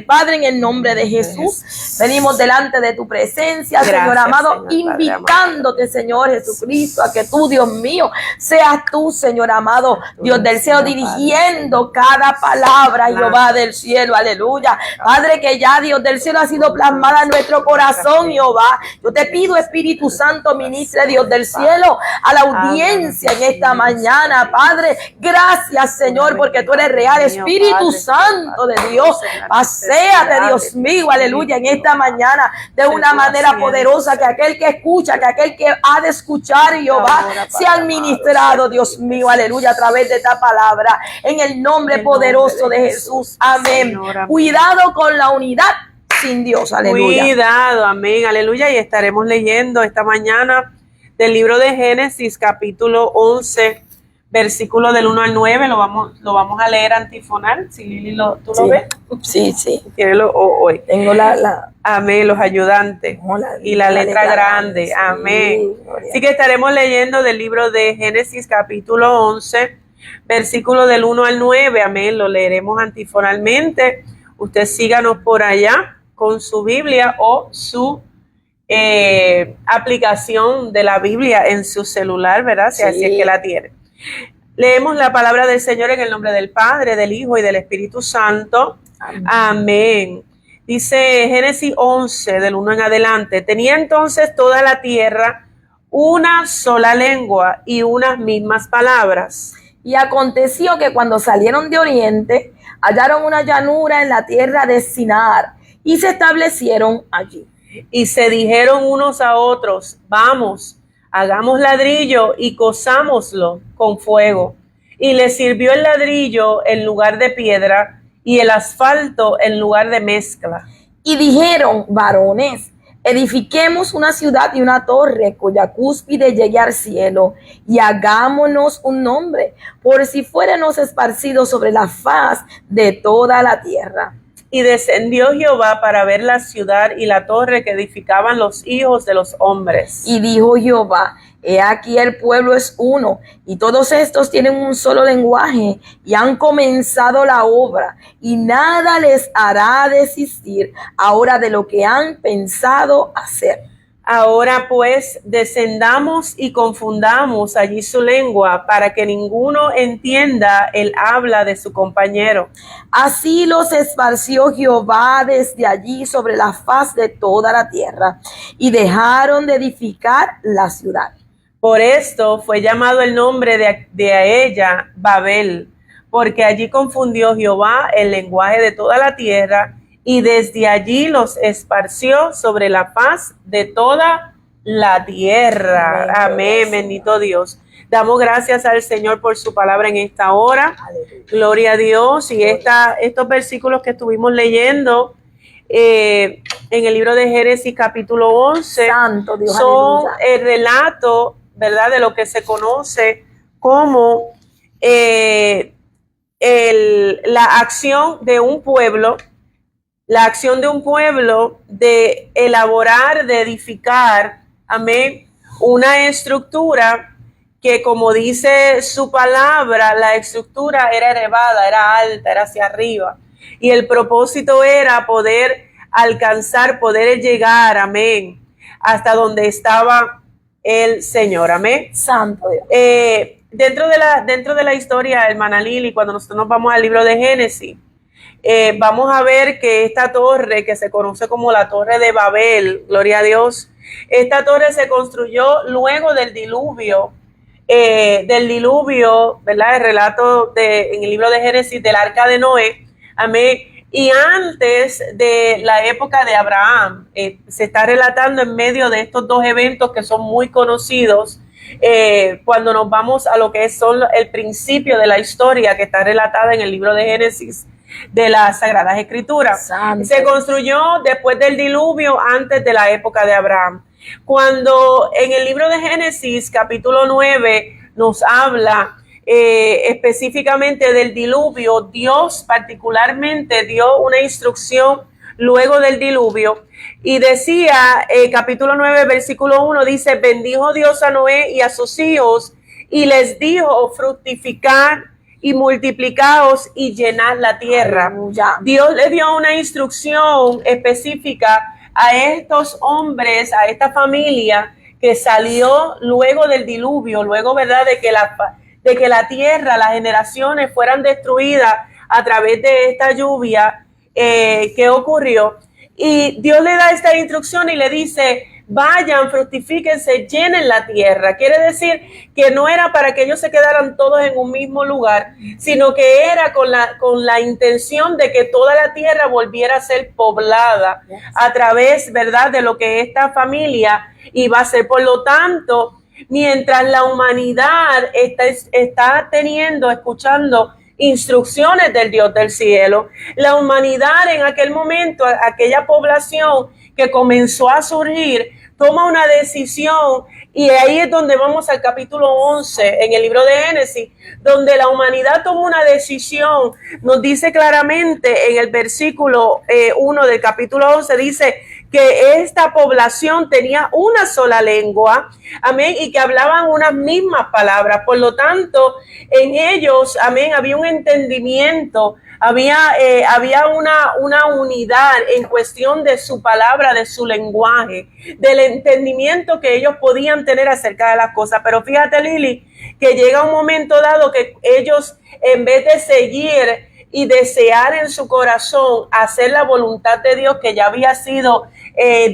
Padre, en el nombre de Jesús, venimos delante de tu presencia, gracias, Señor amado, Señor, invitándote, Señor Jesucristo, a que tú, Dios mío, seas tú, Señor amado, Dios del cielo, dirigiendo cada palabra, Jehová del cielo, aleluya. Padre, que ya, Dios del cielo, ha sido plasmada en nuestro corazón, Jehová. Yo te pido, Espíritu Santo, ministre, Dios del cielo, a la audiencia en esta mañana, Padre. Gracias, Señor, porque tú eres real, Espíritu Santo de Dios. Paséate, Dios mío, aleluya, en esta mañana de una manera poderosa, que aquel que escucha, que aquel que ha de escuchar, Jehová, sea administrado, Dios mío, aleluya, a través de esta palabra, en el nombre poderoso de Jesús, amén. Cuidado con la unidad sin Dios, aleluya. Cuidado, amén, aleluya, y estaremos leyendo esta mañana del libro de Génesis, capítulo 11, versículo del 1 al 9, lo vamos a leer antifonal. Si Lili, ¿tú lo ves? Sí, sí. Hoy. Tengo la amén, los ayudantes. Y la letra grande. Amén. Así que estaremos leyendo del libro de Génesis, capítulo 11, versículo del 1 al 9. Amén. Lo leeremos antifonalmente. Usted síganos por allá con su Biblia o su aplicación de la Biblia en su celular, ¿verdad? Si así es que la tiene. Leemos la palabra del Señor en el nombre del Padre, del Hijo y del Espíritu Santo. Amén. Amén. Dice Génesis 11, del 1 en adelante. Tenía entonces toda la tierra una sola lengua y unas mismas palabras. Y aconteció que cuando salieron de oriente, hallaron una llanura en la tierra de Sinar y se establecieron allí. Y se dijeron unos a otros, vamos, hagamos ladrillo y cosámoslo con fuego. Y les sirvió el ladrillo en lugar de piedra y el asfalto en lugar de mezcla. Y dijeron, varones, edifiquemos una ciudad y una torre cuya cúspide llegue al cielo y hagámonos un nombre, por si fuéramos esparcidos sobre la faz de toda la tierra. Y descendió Jehová para ver la ciudad y la torre que edificaban los hijos de los hombres. Y dijo Jehová, he aquí el pueblo es uno, y todos estos tienen un solo lenguaje, y han comenzado la obra, y nada les hará desistir ahora de lo que han pensado hacer. Ahora pues descendamos y confundamos allí su lengua para que ninguno entienda el habla de su compañero. Así los esparció Jehová desde allí sobre la faz de toda la tierra y dejaron de edificar la ciudad. Por esto fue llamado el nombre de ella Babel, porque allí confundió Jehová el lenguaje de toda la tierra y desde allí los esparció sobre la faz de toda la tierra. Amén, bendito Dios. Damos gracias al Señor por su palabra en esta hora. Aleluya. Gloria a Dios. Y estos versículos que estuvimos leyendo en el libro de Génesis capítulo 11 Santo Dios, son el relato, ¿verdad?, de lo que se conoce como la acción de un pueblo. La acción de un pueblo de elaborar, de edificar, amén, una estructura que, como dice su palabra, la estructura era elevada, era alta, era hacia arriba. Y el propósito era poder alcanzar, poder llegar, amén, hasta donde estaba el Señor, amén. Santo Dios. Dentro de la historia, hermana Lili, cuando nosotros nos vamos al libro de Génesis, vamos a ver que esta torre, que se conoce como la Torre de Babel, gloria a Dios, esta torre se construyó luego del diluvio, ¿verdad? El relato en el libro de Génesis del arca de Noé, amén, y antes de la época de Abraham. Se está relatando en medio de estos dos eventos que son muy conocidos, cuando nos vamos a lo que son el principio de la historia que está relatada en el libro de Génesis de las Sagradas Escrituras. Santo. Se construyó después del diluvio, antes de la época de Abraham. Cuando en el libro de Génesis capítulo 9 nos habla específicamente del diluvio, Dios particularmente dio una instrucción luego del diluvio y decía, capítulo 9 versículo 1 dice, bendijo Dios a Noé y a sus hijos y les dijo, fructificar y multiplicaos y llenad la tierra. Aleluya. Dios le dio una instrucción específica a estos hombres, a esta familia que salió luego del diluvio, luego, ¿verdad?, de que la tierra, las generaciones fueran destruidas a través de esta lluvia que ocurrió. Y Dios le da esta instrucción y le dice: vayan, fructifíquense, llenen la tierra. Quiere decir que no era para que ellos se quedaran todos en un mismo lugar, sino que era con la intención de que toda la tierra volviera a ser poblada a través, ¿verdad?, de lo que esta familia iba a hacer. Por lo tanto, mientras la humanidad está escuchando instrucciones del Dios del cielo, la humanidad en aquel momento, aquella población que comenzó a surgir, toma una decisión, y ahí es donde vamos al capítulo 11 en el libro de Génesis, donde la humanidad toma una decisión. Nos dice claramente en el versículo 1 del capítulo 11, dice que esta población tenía una sola lengua, amén, y que hablaban unas mismas palabras. Por lo tanto, en ellos, amén, había un entendimiento, había una unidad en cuestión de su palabra, de su lenguaje, del entendimiento que ellos podían tener acerca de las cosas. Pero fíjate, Lili, que llega un momento dado que ellos, en vez de seguir y desear en su corazón hacer la voluntad de Dios que ya había sido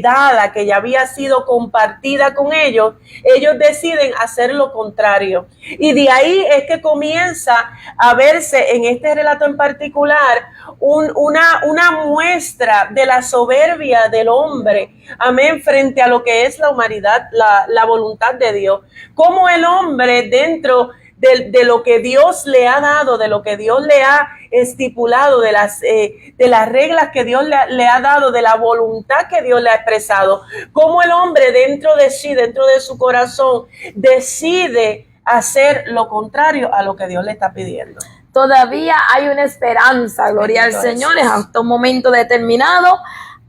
dada, que ya había sido compartida con ellos, ellos deciden hacer lo contrario. Y de ahí es que comienza a verse en este relato en particular una muestra de la soberbia del hombre, amén, frente a lo que es la humanidad, la voluntad de Dios. Cómo el hombre, dentro de lo que Dios le ha dado, de lo que Dios le ha estipulado, de las reglas que Dios le ha dado, de la voluntad que Dios le ha expresado, cómo el hombre dentro de sí, dentro de su corazón, decide hacer lo contrario a lo que Dios le está pidiendo. Todavía hay una esperanza, gloria al Señor, es hasta un momento determinado,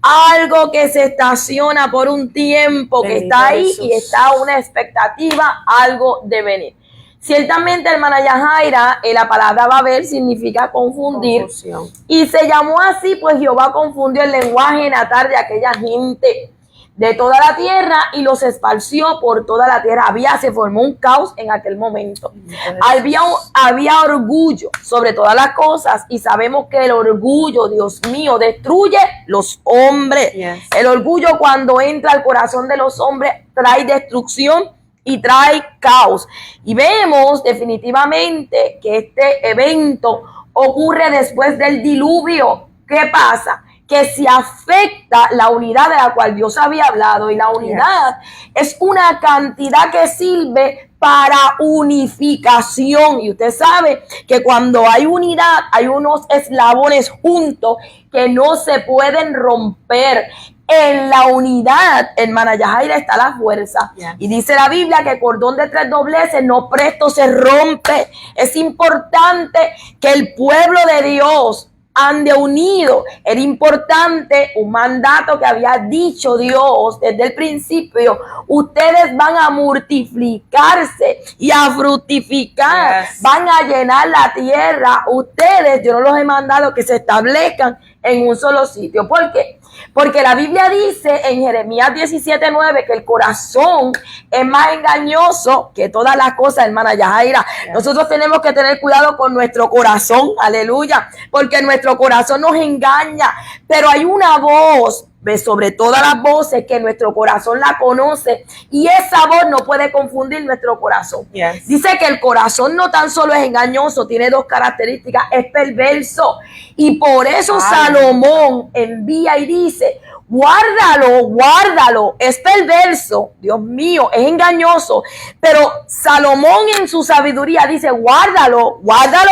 algo que se estaciona por un tiempo, que está ahí y está una expectativa, algo de venir. Ciertamente, hermana Yajaira, la palabra Babel significa confundir. Confusión. Y se llamó así, pues Jehová confundió el lenguaje natal de aquella gente de toda la tierra y los esparció por toda la tierra. Se formó un caos en aquel momento. Había orgullo sobre todas las cosas, y sabemos que el orgullo, Dios mío, destruye los hombres. Yes. El orgullo, cuando entra al corazón de los hombres, trae destrucción y trae caos. Y vemos definitivamente que este evento ocurre después del diluvio. ¿Qué pasa? Que se afecta la unidad de la cual Dios había hablado, y la unidad es una cantidad que sirve para unificación. Y usted sabe que cuando hay unidad, hay unos eslabones juntos que no se pueden romper. En la unidad, hermana Yajaira, está la fuerza. Yes. Y dice la Biblia que cordón de 3 dobleces no presto se rompe. Es importante que el pueblo de Dios ande unido. Era importante un mandato que había dicho Dios desde el principio: ustedes van a multiplicarse y a fructificar, yes, van a llenar la tierra. Ustedes, yo no los he mandado que se establezcan en un solo sitio. ¿Por qué? Porque la Biblia dice en Jeremías 17:9 que el corazón es más engañoso que todas las cosas, hermana Yajaira. Yeah. Nosotros tenemos que tener cuidado con nuestro corazón, aleluya, porque nuestro corazón nos engaña. Pero hay una voz sobre todas las voces que nuestro corazón la conoce, y esa voz no puede confundir nuestro corazón. Yes. Dice que el corazón no tan solo es engañoso, tiene 2 características: es perverso. Y por eso Salomón envía y dice: guárdalo, es perverso, Dios mío, es engañoso. Pero Salomón en su sabiduría dice: guárdalo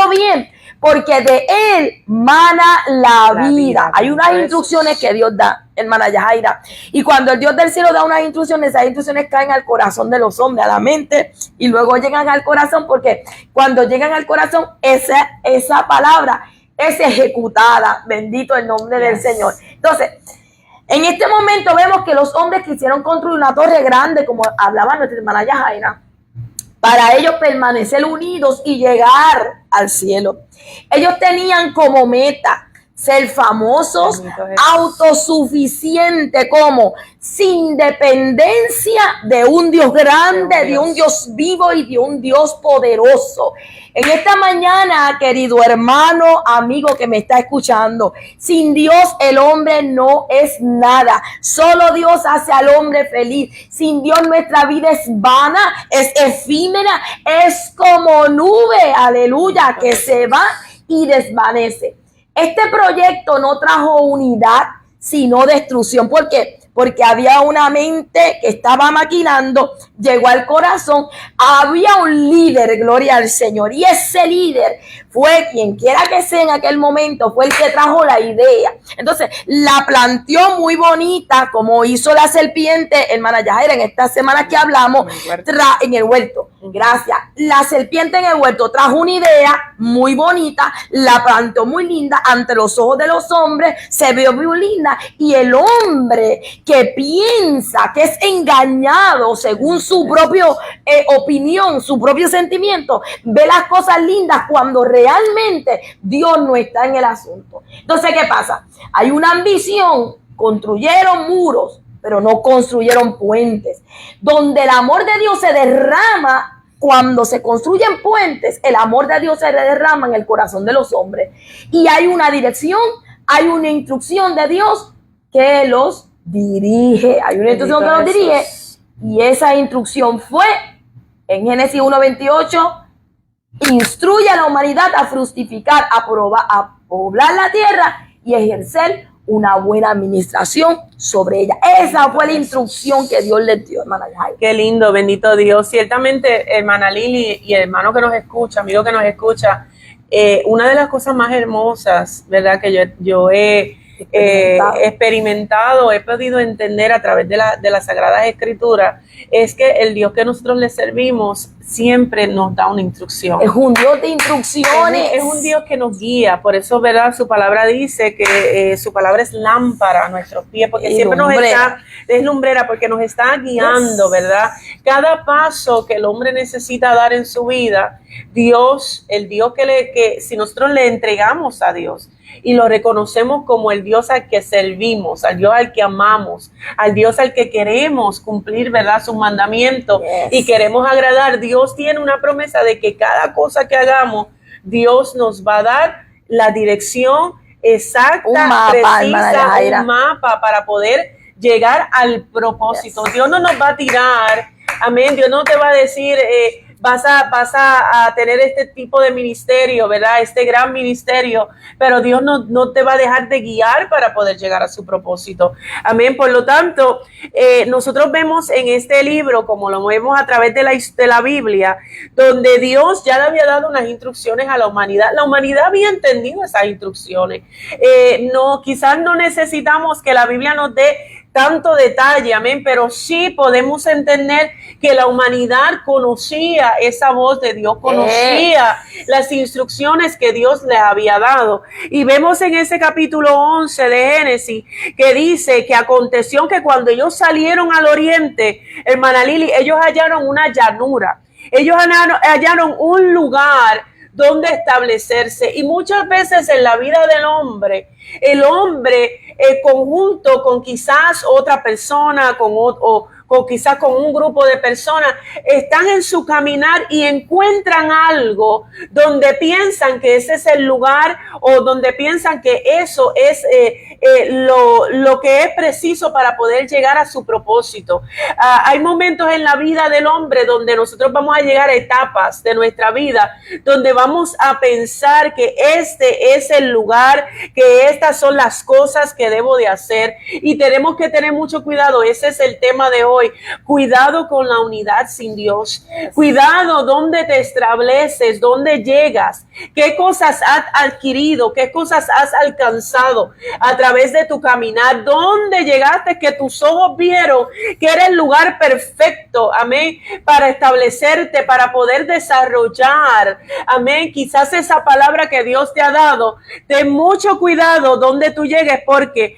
bien, porque de él mana la vida. Hay unas instrucciones que Dios da, hermana Yajaira. Y cuando el Dios del cielo da unas instrucciones, esas instrucciones caen al corazón de los hombres, a la mente, y luego llegan al corazón, porque cuando llegan al corazón, esa palabra es ejecutada. Bendito el nombre del Señor. Entonces, en este momento vemos que los hombres quisieron construir una torre grande, como hablaba nuestra hermana Yajaira. para ellos permanecer unidos y llegar al cielo. Ellos tenían como meta ser famosos, autosuficientes, como sin dependencia de un Dios grande, de un Dios vivo y de un Dios poderoso. En esta mañana, querido hermano, amigo que me está escuchando, sin Dios el hombre no es nada. Solo Dios hace al hombre feliz. Sin Dios nuestra vida es vana, es efímera, es como nube, aleluya, que se va y desvanece. Este proyecto no trajo unidad, sino destrucción. ¿Por qué? Porque había una mente que estaba maquinando, llegó al corazón, había un líder, gloria al Señor, y ese líder fue quien quiera que sea en aquel momento, fue el que trajo la idea. Entonces, la planteó muy bonita, como hizo la serpiente, hermana Yajaira, en esta semana que hablamos, en el huerto. Gracias. La serpiente en el huerto trajo una idea muy bonita, la plantó muy linda ante los ojos de los hombres, se vio muy linda, y el hombre que piensa que es engañado según su propia opinión, su propio sentimiento, ve las cosas lindas cuando realmente Dios no está en el asunto. Entonces, ¿qué pasa? Hay una ambición, construyeron muros, pero no construyeron puentes. Donde el amor de Dios se derrama, cuando se construyen puentes, el amor de Dios se derrama en el corazón de los hombres. Y hay una dirección, hay una instrucción de Dios que los dirige. Hay una instrucción que los dirige. Y esa instrucción fue, en Génesis 1:28, instruye a la humanidad a fructificar, a poblar la tierra y ejercer una buena administración sobre ella. Esa fue la instrucción que Dios les dio, hermana Yajaira. Qué lindo, bendito Dios. Ciertamente, hermana Lili y el hermano que nos escucha, amigo que nos escucha, una de las cosas más hermosas, ¿verdad?, que yo he experimentado, he podido entender a través de las Sagradas Escrituras, es que el Dios que nosotros le servimos siempre nos da una instrucción. Es un Dios de instrucciones. Es un Dios que nos guía. Por eso, ¿verdad?, su palabra dice que su palabra es lámpara a nuestros pies, porque siempre nos está, es lumbrera, porque nos está guiando, ¿verdad? Cada paso que el hombre necesita dar en su vida, Dios, el Dios que si nosotros le entregamos a Dios y lo reconocemos como el Dios al que servimos, al Dios al que amamos, al Dios al que queremos cumplir, ¿verdad?, sus mandamientos, y queremos agradar, Dios tiene una promesa de que cada cosa que hagamos, Dios nos va a dar la dirección exacta, precisa, un mapa para poder llegar al propósito. Dios no nos va a tirar, amén, Dios no te va a decir, vas a tener este tipo de ministerio, ¿verdad?, este gran ministerio, pero Dios no te va a dejar de guiar para poder llegar a su propósito. Amén. Por lo tanto, nosotros vemos en este libro, como lo vemos a través de la Biblia, donde Dios ya le había dado unas instrucciones a la humanidad. La humanidad había entendido esas instrucciones. Quizás no necesitamos que la Biblia nos dé tanto detalle, amén, pero sí podemos entender que la humanidad conocía esa voz de Dios, conocía las instrucciones que Dios les había dado. Y vemos en ese capítulo 11 de Génesis que dice que aconteció que cuando ellos salieron al oriente, hermana Lili, ellos hallaron una llanura, ellos hallaron un lugar donde establecerse. Y muchas veces en la vida del hombre, el hombre conjunto con quizás otra persona, o quizás con un grupo de personas, están en su caminar y encuentran algo donde piensan que ese es el lugar, o donde piensan que eso es lo que es preciso para poder llegar a su propósito. Hay momentos en la vida del hombre donde nosotros vamos a llegar a etapas de nuestra vida donde vamos a pensar que este es el lugar, que estas son las cosas que debo de hacer, y tenemos que tener mucho cuidado. Ese es el tema de hoy. Cuidado con la unidad sin Dios. Cuidado dónde te estableces, dónde llegas, qué cosas has adquirido, qué cosas has alcanzado a través de tu caminar, dónde llegaste, que tus ojos vieron que era el lugar perfecto, amén, para establecerte, para poder desarrollar, amén, quizás esa palabra que Dios te ha dado. Ten mucho cuidado donde tú llegues, porque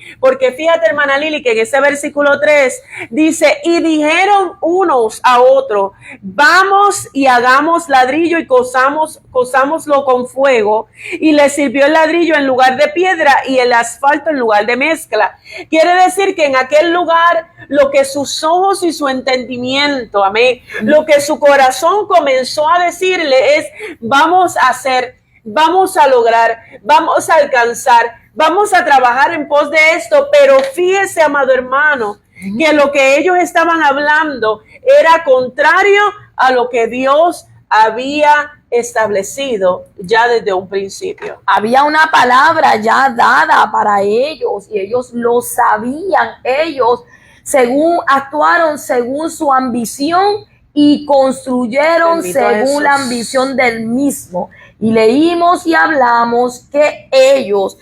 fíjate, hermana Lili, que en ese versículo 3 dice, Y dijeron unos a otros, vamos y hagamos ladrillo y cosámoslo con fuego. Y les sirvió el ladrillo en lugar de piedra y el asfalto en lugar de mezcla. Quiere decir que en aquel lugar lo que sus ojos y su entendimiento, amén, lo que su corazón comenzó a decirle es, vamos a hacer, vamos a lograr, vamos a alcanzar, vamos a trabajar en pos de esto. Pero fíjese, amado hermano, que lo que ellos estaban hablando era contrario a lo que Dios había establecido ya desde un principio. Había una palabra ya dada para ellos y ellos lo sabían. Ellos actuaron según su ambición y construyeron según la ambición del mismo. Y leímos y hablamos que ellos,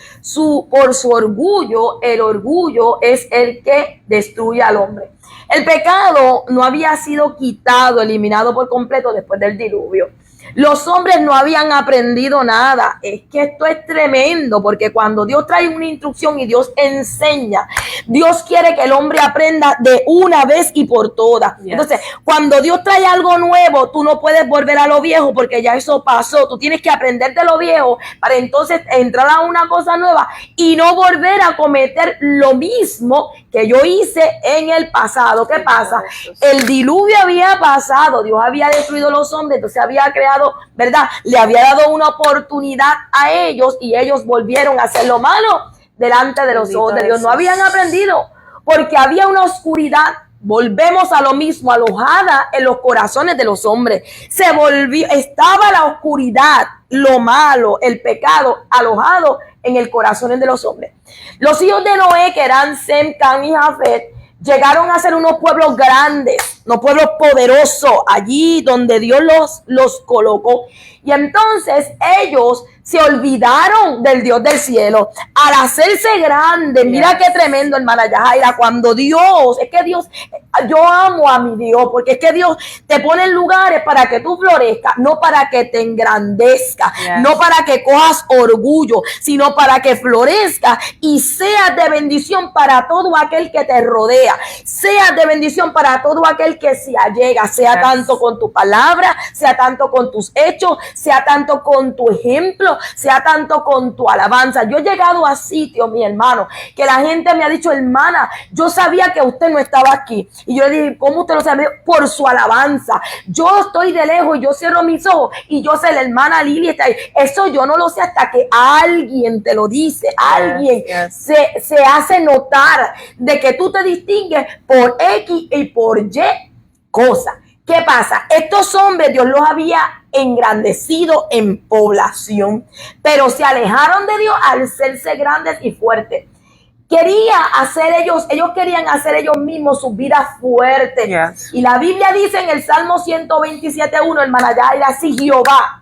por su orgullo, el orgullo es el que destruye al hombre. El pecado no había sido quitado, eliminado por completo después del diluvio. Los hombres no habían aprendido nada. Es que esto es tremendo, porque cuando Dios trae una instrucción y Dios enseña, Dios quiere que el hombre aprenda de una vez y por todas. Yes. Entonces, cuando Dios trae algo nuevo, tú no puedes volver a lo viejo porque ya eso pasó. Tú tienes que aprender de lo viejo para entonces entrar a una cosa nueva y no volver a cometer lo mismo que yo hice en el pasado. ¿Qué pasa? El diluvio había pasado, Dios había destruido los hombres, entonces había creado, ¿verdad? Le había dado una oportunidad a ellos y ellos volvieron a hacer lo malo delante de los ojos de Dios. No habían aprendido porque había una oscuridad. Volvemos a lo mismo, alojada en los corazones de los hombres. Estaba la oscuridad, lo malo, el pecado, alojado en el corazón de los hombres. Los hijos de Noé, que eran Sem, Cam y Jafet, llegaron a ser unos pueblos grandes, unos pueblos poderosos, allí donde Dios los colocó. Y entonces ellos se olvidaron del Dios del cielo. Al hacerse grande, mira qué tremendo, hermana Yajaira, cuando Dios, es que Dios, yo amo a mi Dios, porque es que Dios te pone en lugares para que tú florezcas, no para que te engrandezcas, no para que cojas orgullo, sino para que florezcas y seas de bendición para todo aquel que te rodea, seas de bendición para todo aquel que se allega, sea tanto con tu palabra, sea tanto con tus hechos, sea tanto con tu ejemplo, sea tanto con tu alabanza. Yo he llegado a sitios, mi hermano, que la gente me ha dicho, hermana, yo sabía que usted no estaba aquí. Y yo le dije, ¿cómo usted lo sabe? Por su alabanza. Yo estoy de lejos y yo cierro mis ojos y yo sé, la hermana Lili está ahí. Eso yo no lo sé hasta que alguien te lo dice, alguien se hace notar de que tú te distingues por X y por Y cosas. ¿Qué pasa? Estos hombres Dios los había engrandecido en población, pero se alejaron de Dios al serse grandes y fuertes. Ellos querían hacer ellos mismos sus vidas fuertes. Y la Biblia dice en el Salmo 127:1, hermana Yaira, si Jehová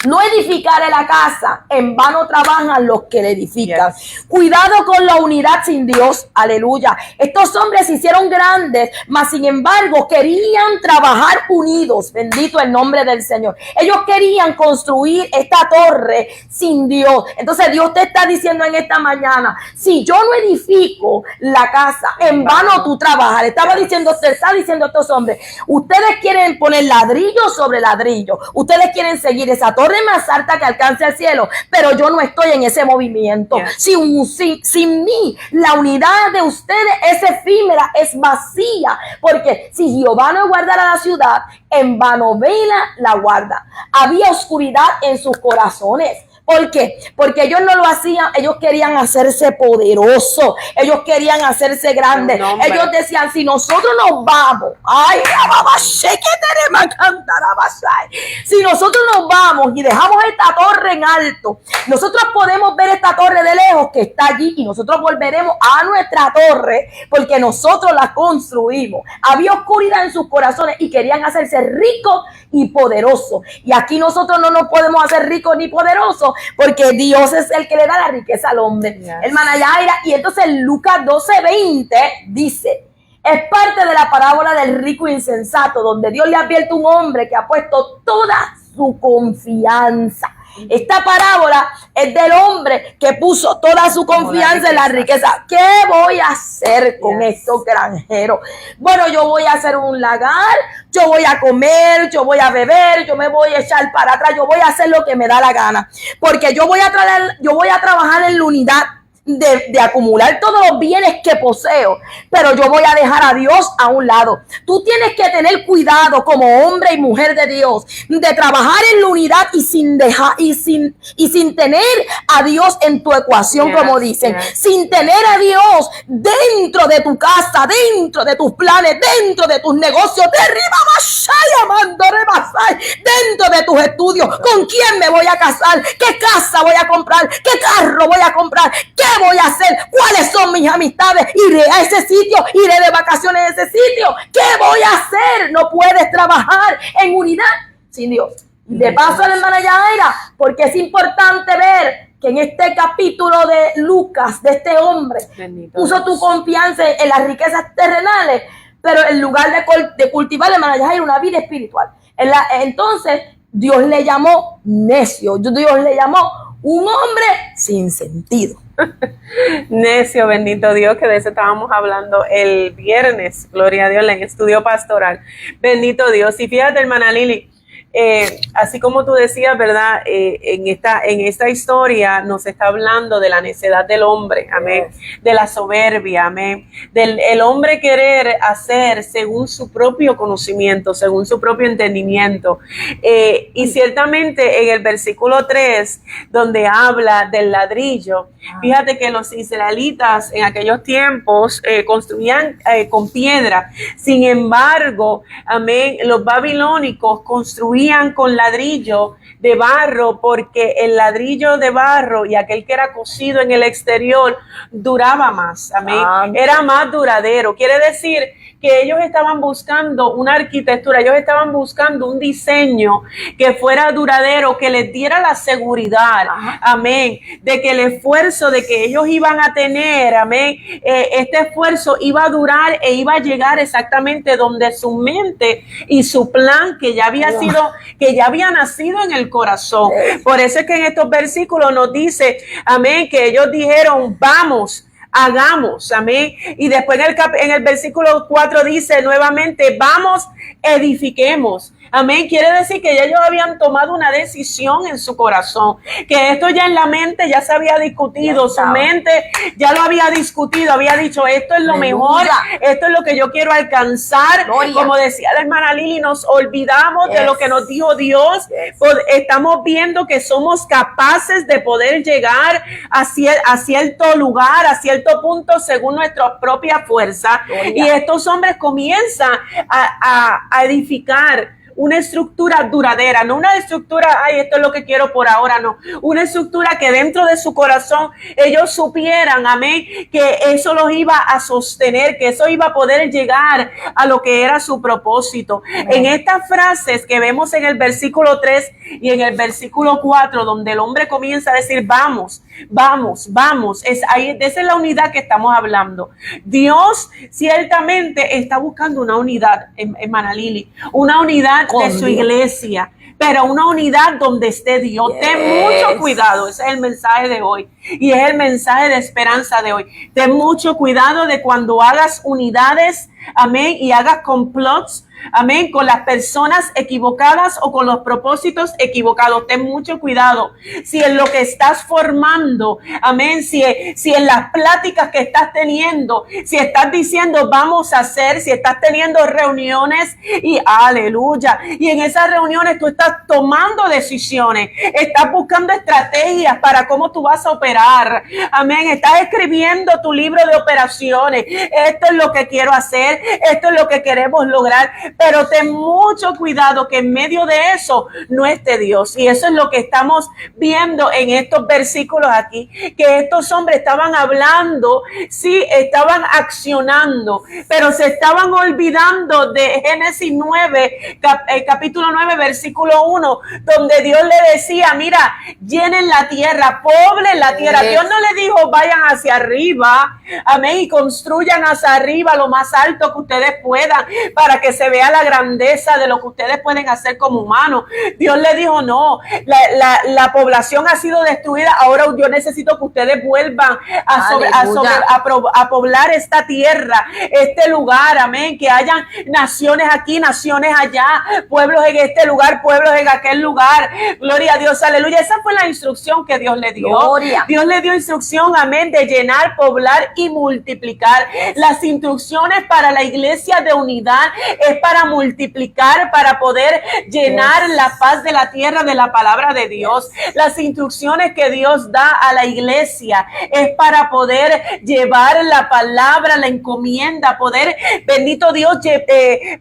no edificare la casa, en vano trabajan los que la edifican. Cuidado con la unidad sin Dios, aleluya. Estos hombres se hicieron grandes, mas sin embargo querían trabajar unidos, bendito el nombre del Señor. Ellos querían construir esta torre sin Dios. Entonces Dios te está diciendo en esta mañana, si yo no edifico la casa, en vano tú trabajas. Te está diciendo a estos hombres, ustedes quieren poner ladrillo sobre ladrillo, ustedes quieren seguir esa torre más alta que alcance al cielo, pero yo no estoy en ese movimiento. Sin mí, la unidad de ustedes es efímera, es vacía, porque si Jehová no guardara la ciudad, en vano vela la guarda. Había oscuridad en sus corazones. ¿Por qué? Porque ellos no lo hacían, ellos querían hacerse poderosos, ellos querían hacerse grandes. Ellos decían, si nosotros nos vamos, si nosotros nos vamos y dejamos esta torre en alto, nosotros podemos ver esta torre de lejos que está allí y nosotros volveremos a nuestra torre porque nosotros la construimos. Había oscuridad en sus corazones y querían hacerse ricos y poderosos. Y aquí nosotros no nos podemos hacer ricos ni poderosos porque Dios es el que le da la riqueza al hombre. Hermana Yaira, y entonces Lucas 12:20 dice, es parte de la parábola del rico insensato, donde Dios le advierte a un hombre que ha puesto toda su confianza Esta parábola es del hombre que puso toda su confianza en la riqueza. ¿Qué voy a hacer con estos granjeros? Bueno, yo voy a hacer un lagar, yo voy a comer, yo voy a beber, yo me voy a echar para atrás, yo voy a hacer lo que me da la gana, porque yo voy a trabajar en la unidad de acumular todos los bienes que poseo, pero yo voy a dejar a Dios a un lado. Tú tienes que tener cuidado como hombre y mujer de Dios de trabajar en la unidad y sin dejar y sin tener a Dios en tu ecuación, como dicen, sin tener a Dios dentro de tu casa, dentro de tus planes, dentro de tus negocios, dentro de tus estudios. ¿Con quién me voy a casar? ¿Qué casa voy a comprar? ¿Qué carro voy a comprar? ¿Qué voy a hacer? ¿Cuáles son mis amistades? ¿Iré a ese sitio? ¿Iré de vacaciones a ese sitio? ¿Qué voy a hacer? No puedes trabajar en unidad sin Dios. De paso, la hermana Yaira, porque es importante ver que en este capítulo de Lucas, de este hombre, puso tu confianza en las riquezas terrenales, pero en lugar de cultivar, la hermana Yaira, una vida espiritual. Entonces, Dios le llamó necio. Dios le llamó un hombre sin sentido. Necio, bendito Dios, que de eso estábamos hablando el viernes, gloria a Dios, en el estudio pastoral. Bendito Dios. Y fíjate, hermana Lili, así como tú decías, ¿verdad? En esta historia nos está hablando de la necedad del hombre, amén, de la soberbia, amén, del el hombre querer hacer según su propio conocimiento, según su propio entendimiento. Y ciertamente en el versículo 3, donde habla del ladrillo, fíjate que los israelitas en aquellos tiempos construían con piedra. Sin embargo, amén, los babilónicos construían con ladrillo de barro, porque el ladrillo de barro y aquel que era cocido en el exterior duraba más, amén, era más duradero. Quiere decir que ellos estaban buscando una arquitectura, ellos estaban buscando un diseño que fuera duradero, que les diera la seguridad, amén, de que el esfuerzo de que ellos iban a tener, amén, este esfuerzo iba a durar e iba a llegar exactamente donde su mente y su plan que ya había sido, que ya había nacido en el corazón. Por eso es que en estos versículos nos dice, amén, que ellos dijeron, vamos, hagamos, amén. Y después en el versículo 4 dice nuevamente, vamos, edifiquemos. Amén. Quiere decir que ya ellos habían tomado una decisión en su corazón, que esto ya en la mente ya se había discutido, su mente ya lo había discutido, había dicho, esto es lo mejor, esto es lo que yo quiero alcanzar. Como decía la hermana Lili, nos olvidamos de lo que nos dijo Dios. Estamos viendo que somos capaces de poder llegar a cierto lugar, a cierto punto según nuestra propia fuerza. Y estos hombres comienzan a edificar una estructura duradera, no una estructura, ay, esto es lo que quiero por ahora, no, una estructura que dentro de su corazón ellos supieran, amén, que eso los iba a sostener, que eso iba a poder llegar a lo que era su propósito. Amén. En estas frases que vemos en el versículo 3 y en el versículo 4, donde el hombre comienza a decir, vamos, vamos, vamos, esa es la unidad que estamos hablando. Dios ciertamente está buscando una unidad, hermana Lili, una unidad de su iglesia, pero una unidad donde esté Dios. Ten mucho cuidado, ese es el mensaje de hoy y es el mensaje de esperanza de hoy. Ten mucho cuidado de cuando hagas unidades, amén, y hagas complots, amén, con las personas equivocadas o con los propósitos equivocados. Ten mucho cuidado si en lo que estás formando, amén, si en las pláticas que estás teniendo, si estás diciendo vamos a hacer, si estás teniendo reuniones y aleluya, y en esas reuniones tú estás tomando decisiones, estás buscando estrategias para cómo tú vas a operar, amén, estás escribiendo tu libro de operaciones, esto es lo que quiero hacer, esto es lo que queremos lograr. Pero ten mucho cuidado que en medio de eso no esté Dios. Y eso es lo que estamos viendo en estos versículos aquí, que estos hombres estaban hablando, sí, estaban accionando, pero se estaban olvidando de Génesis 9, capítulo 9, versículo 1, donde Dios le decía, mira, llenen la tierra, poblen la tierra. Dios no le dijo, vayan hacia arriba, amén, y construyan hacia arriba lo más alto que ustedes puedan para que se vea vea la grandeza de lo que ustedes pueden hacer como humanos. Dios le dijo, no, la población ha sido destruida, ahora yo necesito que ustedes vuelvan a poblar esta tierra, este lugar, amén, que hayan naciones aquí, naciones allá, pueblos en este lugar, pueblos en aquel lugar. Gloria a Dios, aleluya. Esa fue la instrucción que Dios le dio. Gloria. Dios le dio instrucción, amén, de llenar, poblar y multiplicar. Las instrucciones para la iglesia de unidad es para multiplicar, para poder llenar la paz de la tierra de la palabra de Dios. Las instrucciones que Dios da a la iglesia es para poder llevar la palabra, la encomienda, poder, bendito Dios,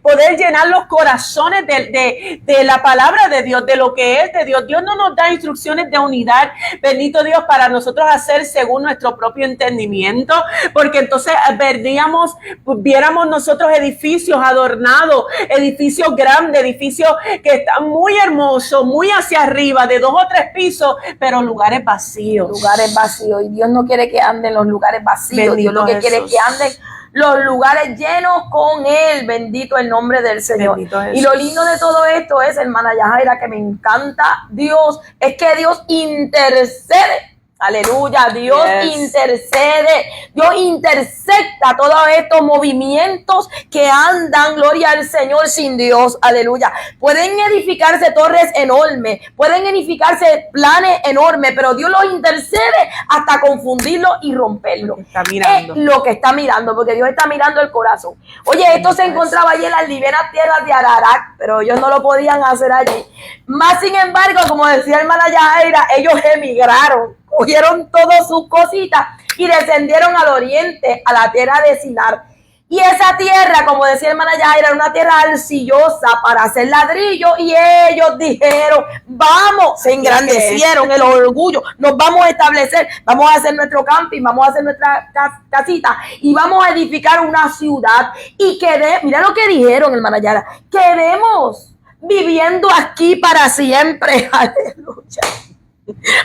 poder llenar los corazones de la palabra de Dios, de lo que es de Dios. Dios no nos da instrucciones de unidad, bendito Dios, para nosotros hacer según nuestro propio entendimiento, porque entonces viéramos nosotros edificios adornados, edificios grandes, edificios que están muy hermosos, muy hacia arriba, de 2 o 3 pisos, pero lugares vacíos. Lugares vacíos. Y Dios no quiere que anden los lugares vacíos. Bendito Dios lo que Jesús. quiere es que anden los lugares llenos con Él. Bendito el nombre del Señor. Y lo lindo de todo esto es, hermana Yajaira, que me encanta Dios, es que Dios intercede. Aleluya, Dios intercede, Dios intersecta todos estos movimientos que andan, gloria al Señor, sin Dios, aleluya. Pueden edificarse torres enormes, pueden edificarse planes enormes, pero Dios los intercede hasta confundirlo y romperlo. Está mirando. Es lo que está mirando, porque Dios está mirando el corazón. Oye, esto se encontraba allí en las ligeras tierras de Ararat, pero ellos no lo podían hacer allí. Más sin embargo, como decía hermana Yajaira, ellos emigraron. Cogieron todas sus cositas y descendieron al oriente, a la tierra de Sinar. Y esa tierra, como decía hermana Yajaira, era una tierra arcillosa para hacer ladrillo. Y ellos dijeron, vamos, se engrandecieron el orgullo, nos vamos a establecer, vamos a hacer nuestro camping, vamos a hacer nuestra casita y vamos a edificar una ciudad. Y mira lo que dijeron, hermana Yajaira, quedemos viviendo aquí para siempre. Aleluya.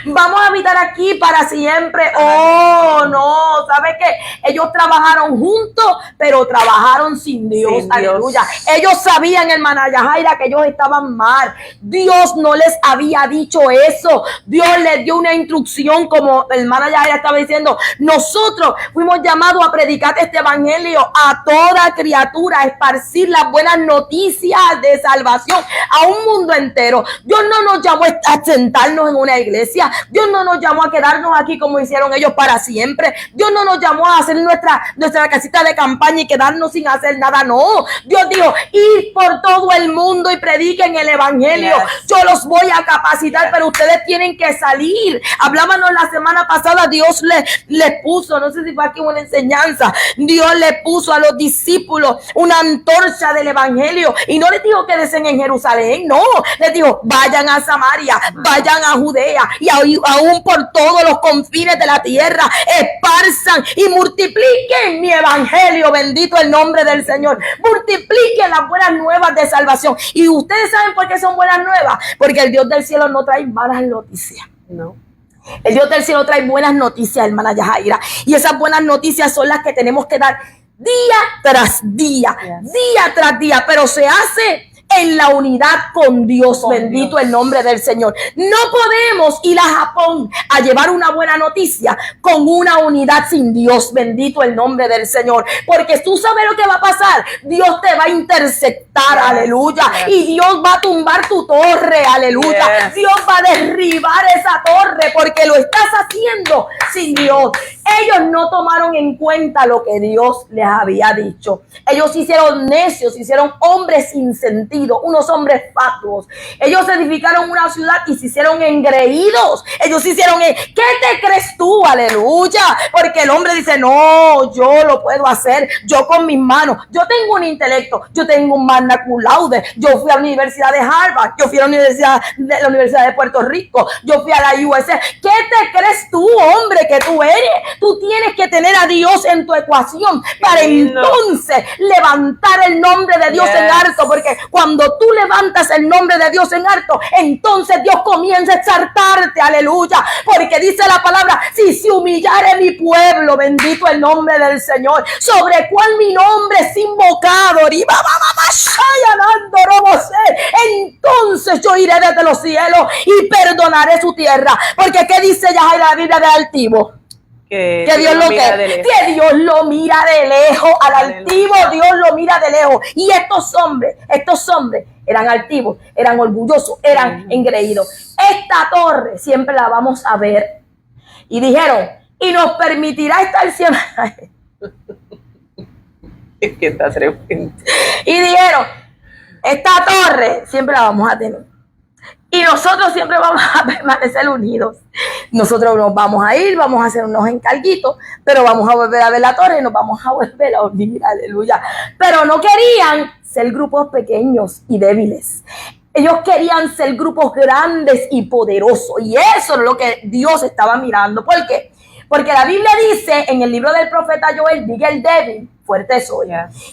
Vamos a habitar aquí para siempre. Oh, no, ¿sabes qué? Ellos trabajaron juntos, pero trabajaron sin Dios. Sin aleluya. Dios. Ellos sabían, hermana Yajaira, que ellos estaban mal. Dios no les había dicho eso. Dios les dio una instrucción, como hermana Yajaira estaba diciendo. Nosotros fuimos llamados a predicar este evangelio a toda criatura, a esparcir las buenas noticias de salvación a un mundo entero. Dios no nos llamó a sentarnos en una iglesia. Dios no nos llamó a quedarnos aquí como hicieron ellos para siempre. Dios no nos llamó a hacer nuestra casita de campaña y quedarnos sin hacer nada. No, Dios dijo, ir por todo el mundo y prediquen el evangelio. Yo los voy a capacitar, pero ustedes tienen que salir. Hablábamos la semana pasada, Dios les puso, no sé si fue aquí una enseñanza, Dios le puso a los discípulos una antorcha del evangelio y no les dijo quédense en Jerusalén, no, les dijo vayan a Samaria, vayan a Judea y aún por todos los confines de la tierra, esparzan y multipliquen mi evangelio. Bendito el nombre del Señor. Multipliquen las buenas nuevas de salvación. Y ustedes saben por qué son buenas nuevas, porque el Dios del cielo no trae malas noticias. No. El Dios del cielo trae buenas noticias, hermana Yajaira, y esas buenas noticias son las que tenemos que dar día tras día, día tras día, pero se hace en la unidad con Dios. Bendito el nombre del Señor. No podemos ir a Japón a llevar una buena noticia con una unidad sin Dios. Bendito el nombre del Señor, porque tú sabes lo que va a pasar. Dios te va a interceptar, aleluya, y Dios va a tumbar tu torre, aleluya. Dios va a derribar esa torre porque lo estás haciendo sin Dios. Ellos no tomaron en cuenta lo que Dios les había dicho. Ellos se hicieron necios, se hicieron hombres sin sentido, unos hombres fatuos. Ellos edificaron una ciudad y se hicieron engreídos. Ellos se hicieron, ¿qué te crees tú? Aleluya. Porque el hombre dice, no, yo lo puedo hacer, yo con mis manos. Yo tengo un intelecto, yo tengo un magna cum laude. Yo fui a la Universidad de Harvard, yo fui a la Universidad de Puerto Rico, yo fui a la USA. ¿Qué te crees tú, hombre, que tú eres? Tú tienes que tener a Dios en tu ecuación para entonces levantar el nombre de Dios en alto, porque cuando tú levantas el nombre de Dios en alto, entonces Dios comienza a exaltarte, aleluya, porque dice la palabra, si se humillare mi pueblo, bendito el nombre del Señor, sobre el cual mi nombre es invocado, entonces yo iré desde los cielos y perdonaré su tierra. Porque ¿qué dice ya la Biblia del altivo? Que Dios lo mira de lejos. Al altivo Dios lo mira de lejos. Y estos hombres eran altivos, eran orgullosos, eran engreídos. Esta torre siempre la vamos a ver. Y dijeron, y nos permitirá estar siempre. Es que está tremendo. Y dijeron, esta torre siempre la vamos a tener. Y nosotros siempre vamos a permanecer unidos. Nosotros nos vamos a ir, vamos a hacer unos encarguitos, pero vamos a volver a ver la torre y nos vamos a volver a unir, aleluya. Pero no querían ser grupos pequeños y débiles. Ellos querían ser grupos grandes y poderosos. Y eso es lo que Dios estaba mirando. ¿Por qué? Porque la Biblia dice en el libro del profeta Joel, diga el débil, fuerte soy.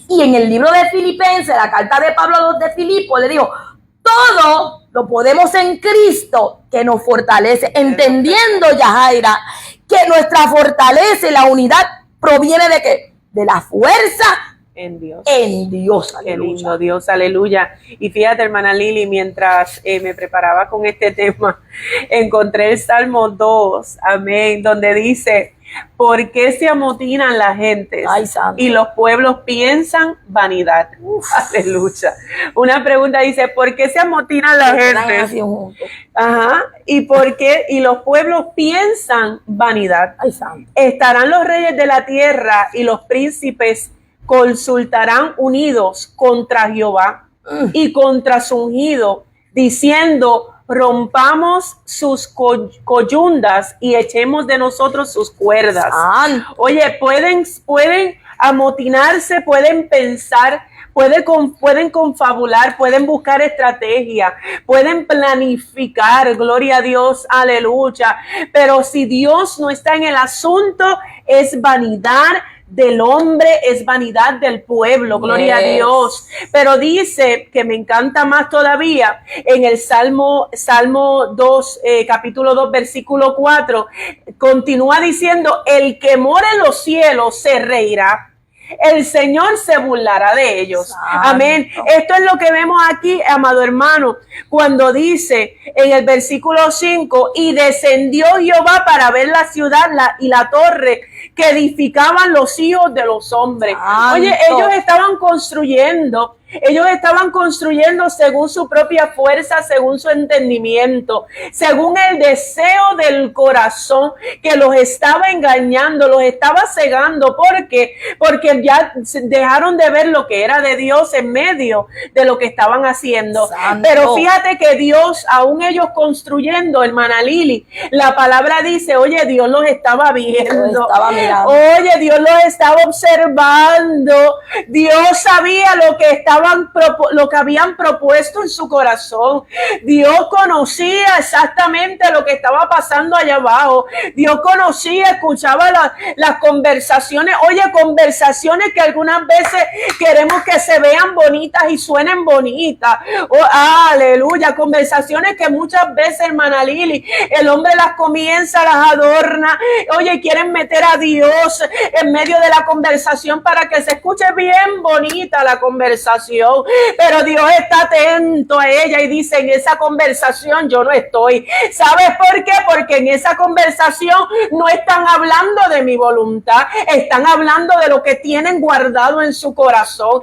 Y en el libro de Filipenses, la carta de Pablo a los de Filipo, le dijo, todo lo podemos en Cristo que nos fortalece. Entendiendo, Yajaira, que nuestra fortaleza y la unidad proviene de ¿qué? De la fuerza en Dios. En Dios, aleluya. Qué lindo, Dios, aleluya. Y fíjate, hermana Lili, mientras me preparaba con este tema, encontré el Salmo 2, amén, donde dice, ¿por qué se amotinan las gentes y los pueblos piensan vanidad? Aleluya. Una pregunta dice, ¿por qué se amotinan las gentes? Ajá. ¿Y por qué? Y los pueblos piensan vanidad. Estarán los reyes de la tierra y los príncipes consultarán unidos contra Jehová y contra su ungido, diciendo, rompamos sus coyundas y echemos de nosotros sus cuerdas. Oye, pueden amotinarse, pueden pensar, pueden confabular, pueden buscar estrategia, pueden planificar, gloria a Dios, aleluya. Pero si Dios no está en el asunto, es vanidad del hombre, es vanidad del pueblo, gloria a Dios. Pero dice, que me encanta más todavía, en el Salmo 2, capítulo 2, versículo 4, continúa diciendo, el que mora en los cielos se reirá, el Señor se burlará de ellos. Santo. Amén. Esto es lo que vemos aquí, amado hermano, cuando dice en el versículo 5, y descendió Jehová para ver la ciudad y la torre que edificaban los hijos de los hombres. Santo. Oye, ellos estaban construyendo según su propia fuerza, según su entendimiento, según el deseo del corazón que los estaba engañando, los estaba cegando. ¿Por qué? Porque ya dejaron de ver lo que era de Dios en medio de lo que estaban haciendo. Santo. Pero fíjate que Dios, aún ellos construyendo, hermana Lili, la palabra dice, oye, Dios los estaba viendo. Oye, Dios los estaba observando. Dios sabía lo que habían propuesto en su corazón. Dios conocía exactamente lo que estaba pasando allá abajo. Dios conocía, escuchaba las conversaciones. Oye, conversaciones que algunas veces queremos que se vean bonitas y suenen bonitas. Oh, aleluya. Conversaciones que muchas veces, hermana Lili, el hombre las comienza, las adorna. Oye, quieren meter a Dios en medio de la conversación para que se escuche bien bonita la conversación. Pero Dios está atento a ella y dice, en esa conversación yo no estoy. ¿Sabes por qué? Porque en esa conversación no están hablando de mi voluntad, están hablando de lo que tienen guardado en su corazón.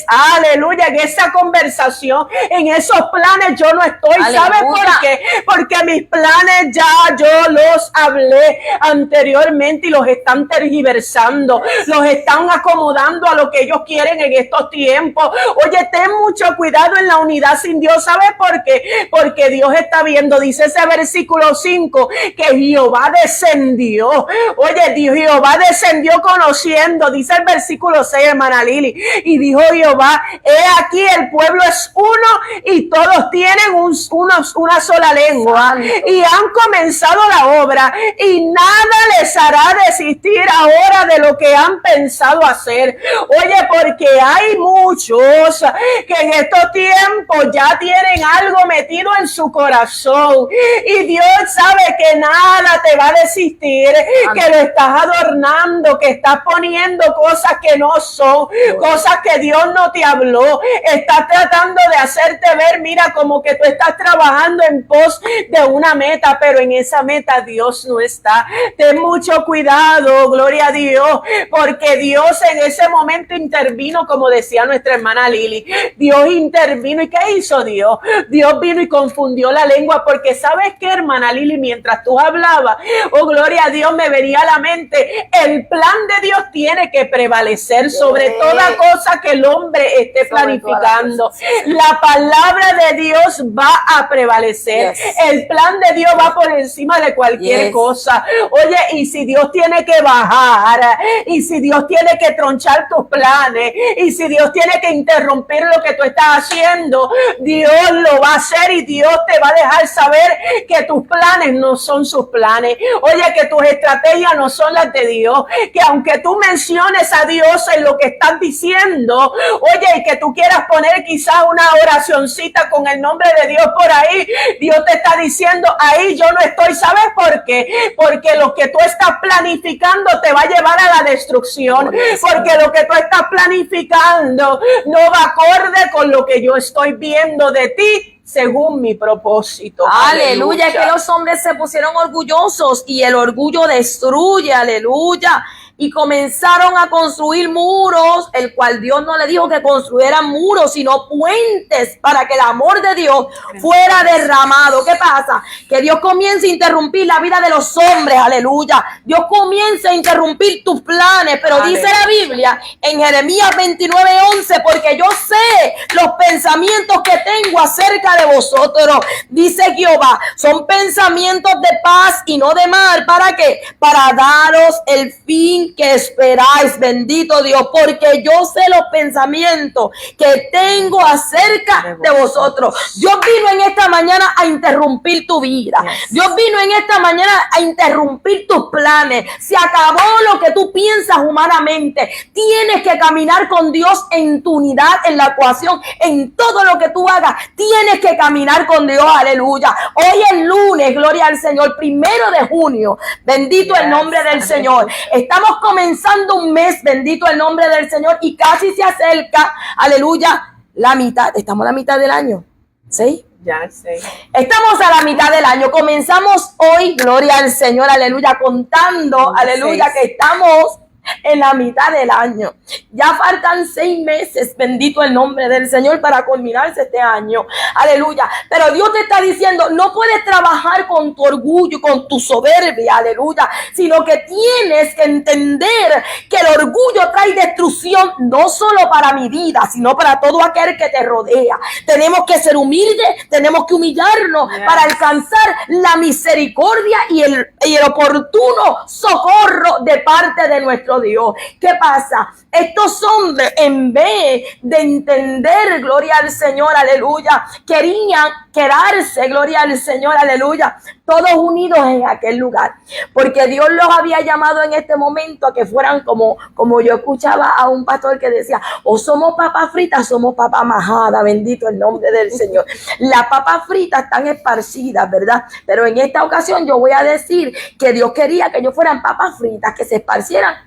Aleluya, en esa conversación, en esos planes yo no estoy. Aleluya. ¿Sabes por qué? Porque mis planes ya yo los hablé anteriormente y los están tergiversando, los están acomodando a lo que ellos quieren en estos tiempos. Oye, ten mucho cuidado en la unidad sin Dios. ¿Sabes por qué? Porque Dios está viendo, dice ese versículo 5, que Jehová descendió. Oye, Jehová descendió conociendo, dice el versículo 6, hermana Lili, y dijo Jehová, he aquí el pueblo es uno y todos tienen una sola lengua. Santo. Y han comenzado la obra y nada les hará desistir ahora de lo que han pensado hacer. Oye, porque hay muchos que en estos tiempos ya tienen algo metido en su corazón y Dios sabe que nada te va a desistir, que lo estás adornando, que estás poniendo cosas que no son, cosas que Dios no te habló. Estás tratando de hacerte ver, mira, como que tú estás trabajando en pos de una meta, pero en esa meta Dios no está. Ten mucho cuidado, gloria a Dios, porque Dios en ese momento intervino, como decía nuestra hermana Lili. Dios intervino. ¿Y qué hizo Dios? Dios vino y confundió la lengua, porque ¿sabes qué, hermana Lili? Mientras tú hablabas, oh gloria a Dios, me venía a la mente, el plan de Dios tiene que prevalecer sobre toda cosa que el hombre esté planificando. La palabra de Dios va a prevalecer. El plan de Dios va por encima de cualquier cosa. Oye, y si Dios tiene que bajar, y si Dios tiene que tronchar tus planes, y si Dios tiene que interrumpir lo que tú estás haciendo, Dios lo va a hacer y Dios te va a dejar saber que tus planes no son sus planes. Oye, que tus estrategias no son las de Dios, que aunque tú menciones a Dios en lo que estás diciendo, oye, y que tú quieras poner quizás una oracioncita con el nombre de Dios por ahí, Dios te está diciendo, ahí yo no estoy. ¿Sabes por qué? Porque lo que tú estás planificando te va a llevar a la destrucción, porque lo que tú estás planificando no va acorde con lo que yo estoy viendo de ti, según mi propósito. Aleluya, que los hombres se pusieron orgullosos y el orgullo destruye, aleluya. Y comenzaron a construir muros, el cual Dios no le dijo que construyeran muros, sino puentes para que el amor de Dios fuera derramado. ¿Qué pasa? Que Dios comienza a interrumpir la vida de los hombres, aleluya. Dios comienza a interrumpir tus planes, pero dice la Biblia en Jeremías 29:11, porque yo sé los pensamientos que tengo acerca de vosotros, dice Jehová, son pensamientos de paz y no de mal. ¿Para qué? Para daros el fin que esperáis, bendito Dios, porque yo sé los pensamientos que tengo acerca de vosotros. Dios vino en esta mañana a interrumpir tu vida. Dios vino en esta mañana a interrumpir tus planes. Se acabó lo que tú piensas humanamente. Tienes que caminar con Dios en tu unidad, en la ecuación, en todo lo que tú hagas. Tienes que caminar con Dios, aleluya. Hoy es lunes, gloria al Señor, 1 de junio. Bendito el nombre del Señor. Estamos comenzando un mes, bendito el nombre del Señor, y casi se acerca, aleluya, la mitad. Estamos a la mitad del año, ¿sí? Ya sé. Estamos a la mitad del año. Comenzamos hoy, gloria al Señor, aleluya, contando, aleluya, que estamos en la mitad del año. Ya faltan 6 meses, bendito el nombre del Señor, para culminarse este año, aleluya. Pero Dios te está diciendo, no puedes trabajar con tu orgullo, con tu soberbia, aleluya, sino que tienes que entender que el orgullo trae destrucción, no solo para mi vida, sino para todo aquel que te rodea. Tenemos que ser humildes, tenemos que humillarnos para alcanzar la misericordia y el oportuno socorro de parte de nuestro Dios. ¿Qué pasa? Estos hombres, en vez de entender, gloria al Señor, aleluya, querían quedarse, gloria al Señor, aleluya, todos unidos en aquel lugar, porque Dios los había llamado en este momento a que fueran como yo escuchaba a un pastor que decía, o somos papas fritas, somos papas majadas, bendito el nombre del Señor. Las papas fritas están esparcidas, ¿verdad? Pero en esta ocasión yo voy a decir que Dios quería que ellos fueran papas fritas, que se esparcieran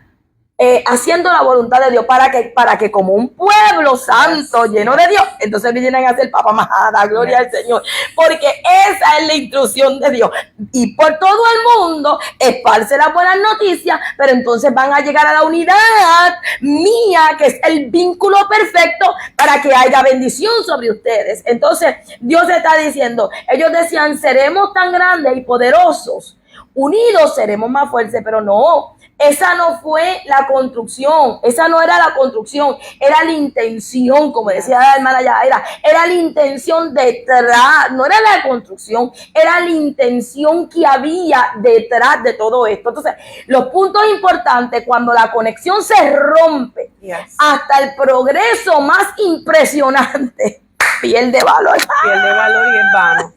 haciendo la voluntad de Dios, para que como un pueblo santo lleno de Dios, entonces vienen a hacer papa majada, gloria al Señor, porque esa es la instrucción de Dios. Y por todo el mundo esparce las buenas noticias, pero entonces van a llegar a la unidad mía, que es el vínculo perfecto para que haya bendición sobre ustedes. Entonces Dios está diciendo, ellos decían, seremos tan grandes y poderosos, unidos seremos más fuertes, pero no. Esa no fue la construcción, esa no era la construcción, era la intención, como decía la hermana Yaira, era la intención detrás, no era la construcción, era la intención que había detrás de todo esto. Entonces, los puntos importantes, cuando la conexión se rompe, hasta el progreso más impresionante pierde valor. Pierde valor y es vano.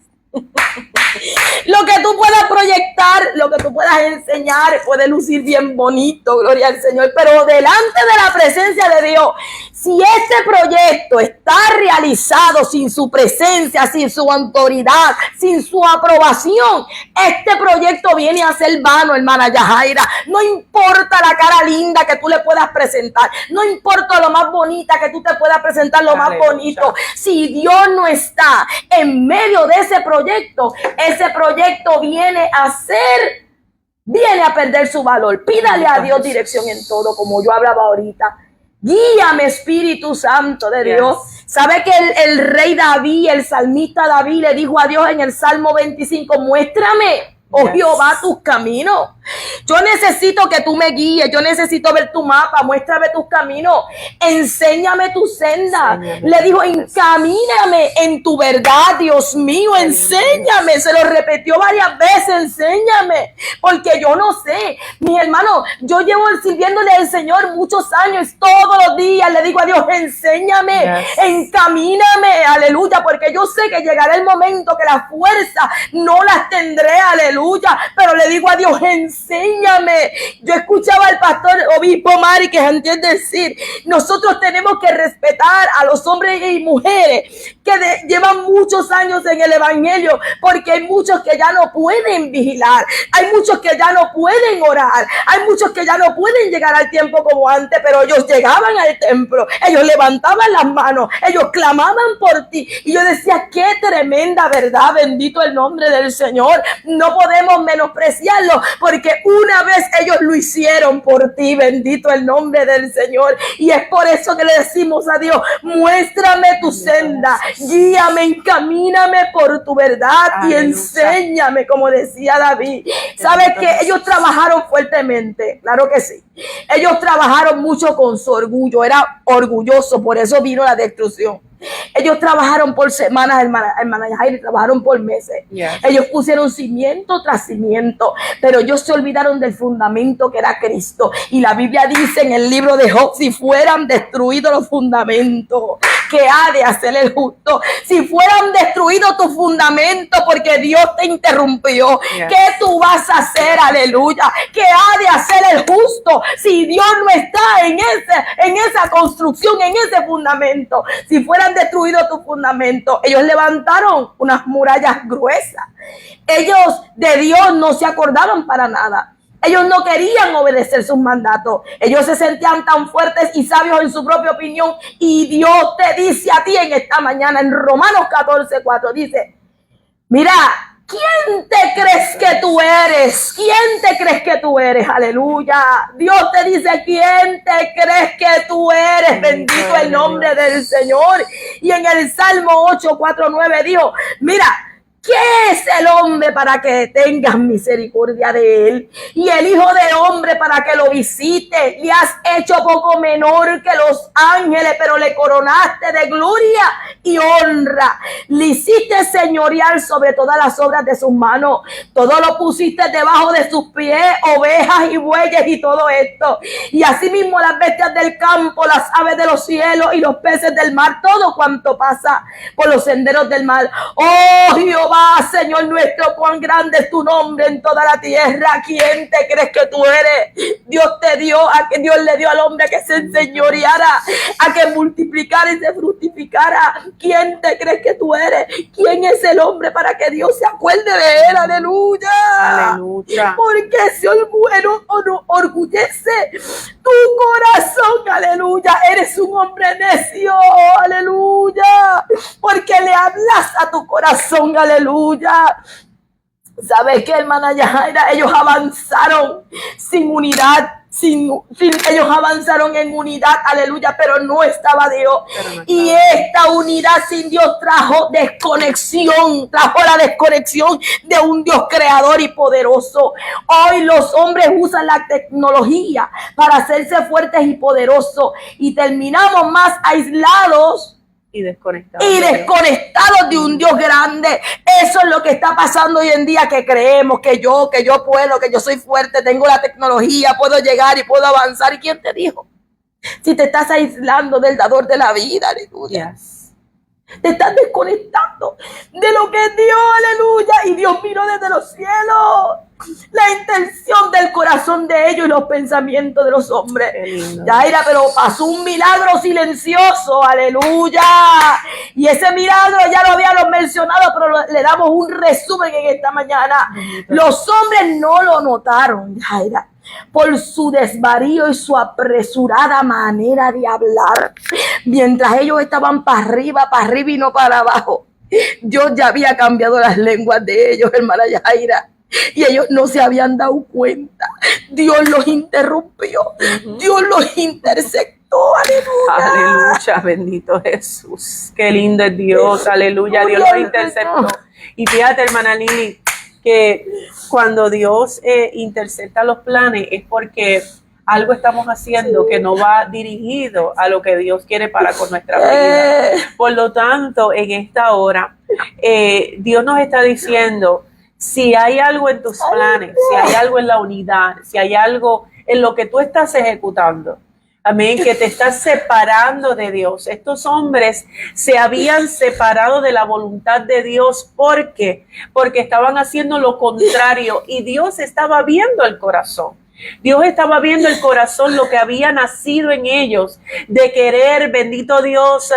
Lo que tú puedas proyectar, lo que tú puedas enseñar, puede lucir bien bonito, gloria al Señor, pero delante de la presencia de Dios, si este proyecto está realizado sin su presencia, sin su autoridad, sin su aprobación, este proyecto viene a ser vano, hermana Yajaira. No importa la cara linda que tú le puedas presentar, no importa lo más bonita que tú te puedas presentar, lo más bonito. Si Dios no está en medio de ese proyecto viene a perder su valor. Pídale a Dios dirección en todo, como yo hablaba ahorita. Guíame, Espíritu Santo de Dios. ¿Sabe que el rey David, el salmista David, le dijo a Dios en el Salmo 25, muéstrame, oh Jehová, tus caminos? Yo necesito que tú me guíes, yo necesito ver tu mapa, muéstrame tus caminos, enséñame tu senda. Le dijo, encamíname en tu verdad, Dios mío, enséñame. Se lo repitió varias veces, enséñame, porque yo no sé. Mis hermanos, yo llevo sirviéndole al Señor muchos años, todos los días le digo a Dios, enséñame, encamíname, aleluya, porque yo sé que llegará el momento que las fuerzas no las tendré, aleluya, pero le digo a Dios, enséñame. Yo escuchaba al pastor obispo Mari que entiende decir, nosotros tenemos que respetar a los hombres y mujeres que llevan muchos años en el evangelio, porque hay muchos que ya no pueden vigilar, hay muchos que ya no pueden orar, hay muchos que ya no pueden llegar al tiempo como antes, pero ellos llegaban al templo, ellos levantaban las manos, ellos clamaban por ti, y yo decía, qué tremenda verdad, bendito el nombre del Señor. No podemos menospreciarlo, porque una vez ellos lo hicieron por ti, bendito el nombre del Señor, y es por eso que le decimos a Dios, muéstrame tu senda, guíame, encamíname por tu verdad y enséñame, como decía David. ¿Sabes qué? Ellos trabajaron fuertemente, claro que sí. Ellos trabajaron mucho con su orgullo, era orgulloso, por eso vino la destrucción. Ellos trabajaron por semanas, hermana Yajaira, trabajaron por meses. Ellos pusieron cimiento tras cimiento, pero ellos se olvidaron del fundamento que era Cristo. Y la Biblia dice en el libro de Job, si fueran destruidos los fundamentos, ¿qué ha de hacer el justo? Si fueran destruidos tus fundamentos porque Dios te interrumpió, ¿qué tú vas a hacer? Aleluya. ¿Qué ha de hacer el justo si Dios no está en esa construcción, en ese fundamento? Si fueran destruidos tus fundamentos, ellos levantaron unas murallas gruesas. Ellos de Dios no se acordaban para nada. Ellos no querían obedecer sus mandatos. Ellos se sentían tan fuertes y sabios en su propia opinión. Y Dios te dice a ti en esta mañana, en Romanos 14:4, dice, mira, ¿quién te crees que tú eres? ¿Quién te crees que tú eres? Aleluya. Dios te dice, ¿quién te crees que tú eres? Bendito el nombre del Señor. Y en el Salmo 8:4-9 dijo, mira, ¿qué es el hombre para que tengas misericordia de él? Y el hijo del hombre para que lo visite. Le has hecho poco menor que los ángeles, pero le coronaste de gloria y honra. Le hiciste señorial sobre todas las obras de sus manos. Todo lo pusiste debajo de sus pies, ovejas y bueyes y todo esto. Y asimismo las bestias del campo, las aves de los cielos y los peces del mar, todo cuanto pasa por los senderos del mar. Oh Jehová, Señor nuestro, cuán grande es tu nombre en toda la tierra. ¿Quién te crees que tú eres? Dios le dio al hombre que se enseñoreara, a que multiplicara y se fructificara. ¿Quién te crees que tú eres? ¿Quién es el hombre para que Dios se acuerde de él? Aleluya. Aleluya. Porque se orgullece tu corazón. Aleluya. Eres un hombre necio. Aleluya. Porque le hablas a tu corazón. Aleluya. ¿Sabes qué, hermana Yajaira? Ellos avanzaron sin unidad. Ellos avanzaron en unidad, aleluya, pero no estaba Dios. Y esta unidad sin Dios trajo desconexión, trajo la desconexión de un Dios creador y poderoso. Hoy los hombres usan la tecnología para hacerse fuertes y poderosos y terminamos más aislados y desconectados de un Dios grande. Eso es lo que está pasando hoy en día, que creemos que yo puedo, que yo soy fuerte, tengo la tecnología, puedo llegar y puedo avanzar. ¿Y quién te dijo? Si te estás aislando del dador de la vida, aleluya. Te estás desconectando de lo que es Dios, aleluya. Y Dios miró desde los cielos la intención del corazón de ellos y los pensamientos de los hombres. Yaira, pero pasó un milagro silencioso, aleluya. Y ese milagro ya lo habíamos mencionado, pero le damos un resumen en esta mañana. Los hombres no lo notaron, Yaira, por su desvarío y su apresurada manera de hablar. Mientras ellos estaban para arriba y no para abajo, Dios ya había cambiado las lenguas de ellos, hermana Yaira. Y ellos no se habían dado cuenta. Dios los interrumpió. Dios los interceptó. Aleluya. Aleluya, bendito Jesús. Qué lindo es Dios. Aleluya, Dios los interceptó. Y fíjate, hermana Lili, que cuando Dios intercepta los planes es porque algo estamos haciendo que no va dirigido a lo que Dios quiere para con nuestra vida. Por lo tanto, en esta hora, Dios nos está diciendo: si hay algo en tus planes, si hay algo en la unidad, si hay algo en lo que tú estás ejecutando, amén, que te estás separando de Dios. Estos hombres se habían separado de la voluntad de Dios. ¿Por qué? Porque estaban haciendo lo contrario y Dios estaba viendo el corazón. Dios estaba viendo el corazón, lo que había nacido en ellos, de querer, bendito Dios,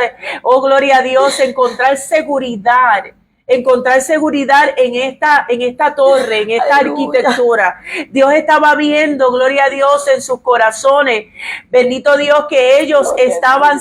oh gloria a Dios, encontrar seguridad en esta torre, en esta arquitectura. Dios estaba viendo, gloria a Dios, en sus corazones, bendito Dios, que ellos estaban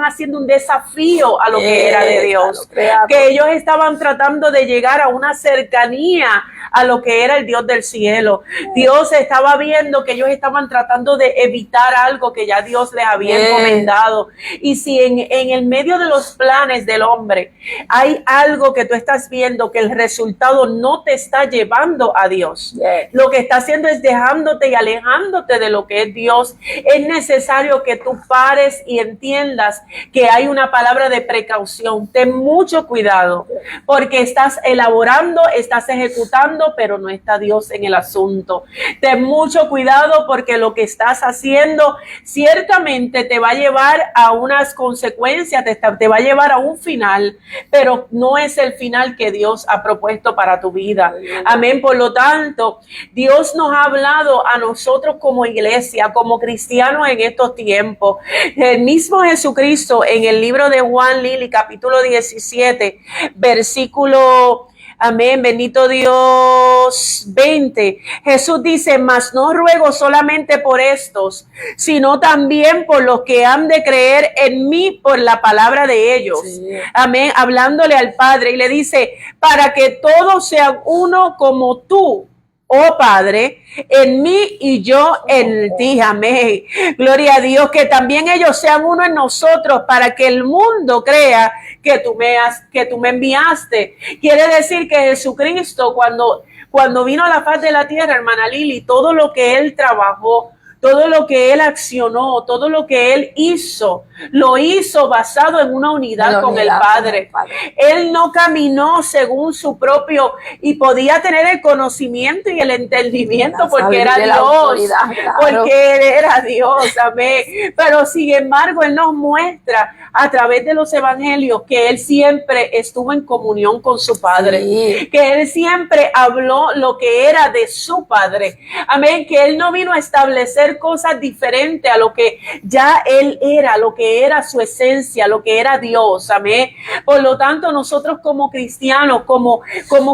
haciendo un desafío a lo que era de Dios, que ellos estaban tratando de llegar a una cercanía a lo que era el Dios del cielo. Dios estaba viendo que ellos estaban tratando de evitar algo que ya Dios les había encomendado. Y si en el medio de los planes del hombre hay algo que tú estás viendo que el resultado no te está llevando a Dios, lo que está haciendo es dejándote y alejándote de lo que es Dios, es necesario que tú pares y entiendas que hay una palabra de precaución. Ten mucho cuidado, porque estás elaborando, estás ejecutando, pero no está Dios en el asunto. Ten mucho cuidado, porque lo que estás haciendo ciertamente te va a llevar a unas consecuencias, te va a llevar a un final, pero no es el final que Dios ha propuesto para tu vida. Amén. Por lo tanto, Dios nos ha hablado a nosotros como iglesia, como cristianos en estos tiempos. El mismo Jesucristo, en el libro de Juan, Lili, capítulo 17, versículo, amén, bendito Dios, 20. Jesús dice: mas no ruego solamente por estos, sino también por los que han de creer en mí por la palabra de ellos. Amén, hablándole al Padre, y le dice: para que todos sean uno como tú, oh Padre, en mí y yo en ti. Amén. Gloria a Dios, que también ellos sean uno en nosotros, para que el mundo crea que tú me enviaste. Quiere decir que Jesucristo, cuando vino a la faz de la tierra, hermana Lili, todo lo que Él trabajó, todo lo que Él accionó, todo lo que Él hizo, lo hizo basado en una unidad con el Padre. Él no caminó según su propio, y podía tener el conocimiento y el entendimiento porque era Dios, porque Él era Dios, amén. Pero sin embargo, Él nos muestra a través de los evangelios que Él siempre estuvo en comunión con su Padre, que Él siempre habló lo que era de su Padre, amén, que Él no vino a establecer cosas diferentes a lo que ya Él era, lo que era su esencia, lo que era Dios, amén. Por lo tanto, nosotros como cristianos, como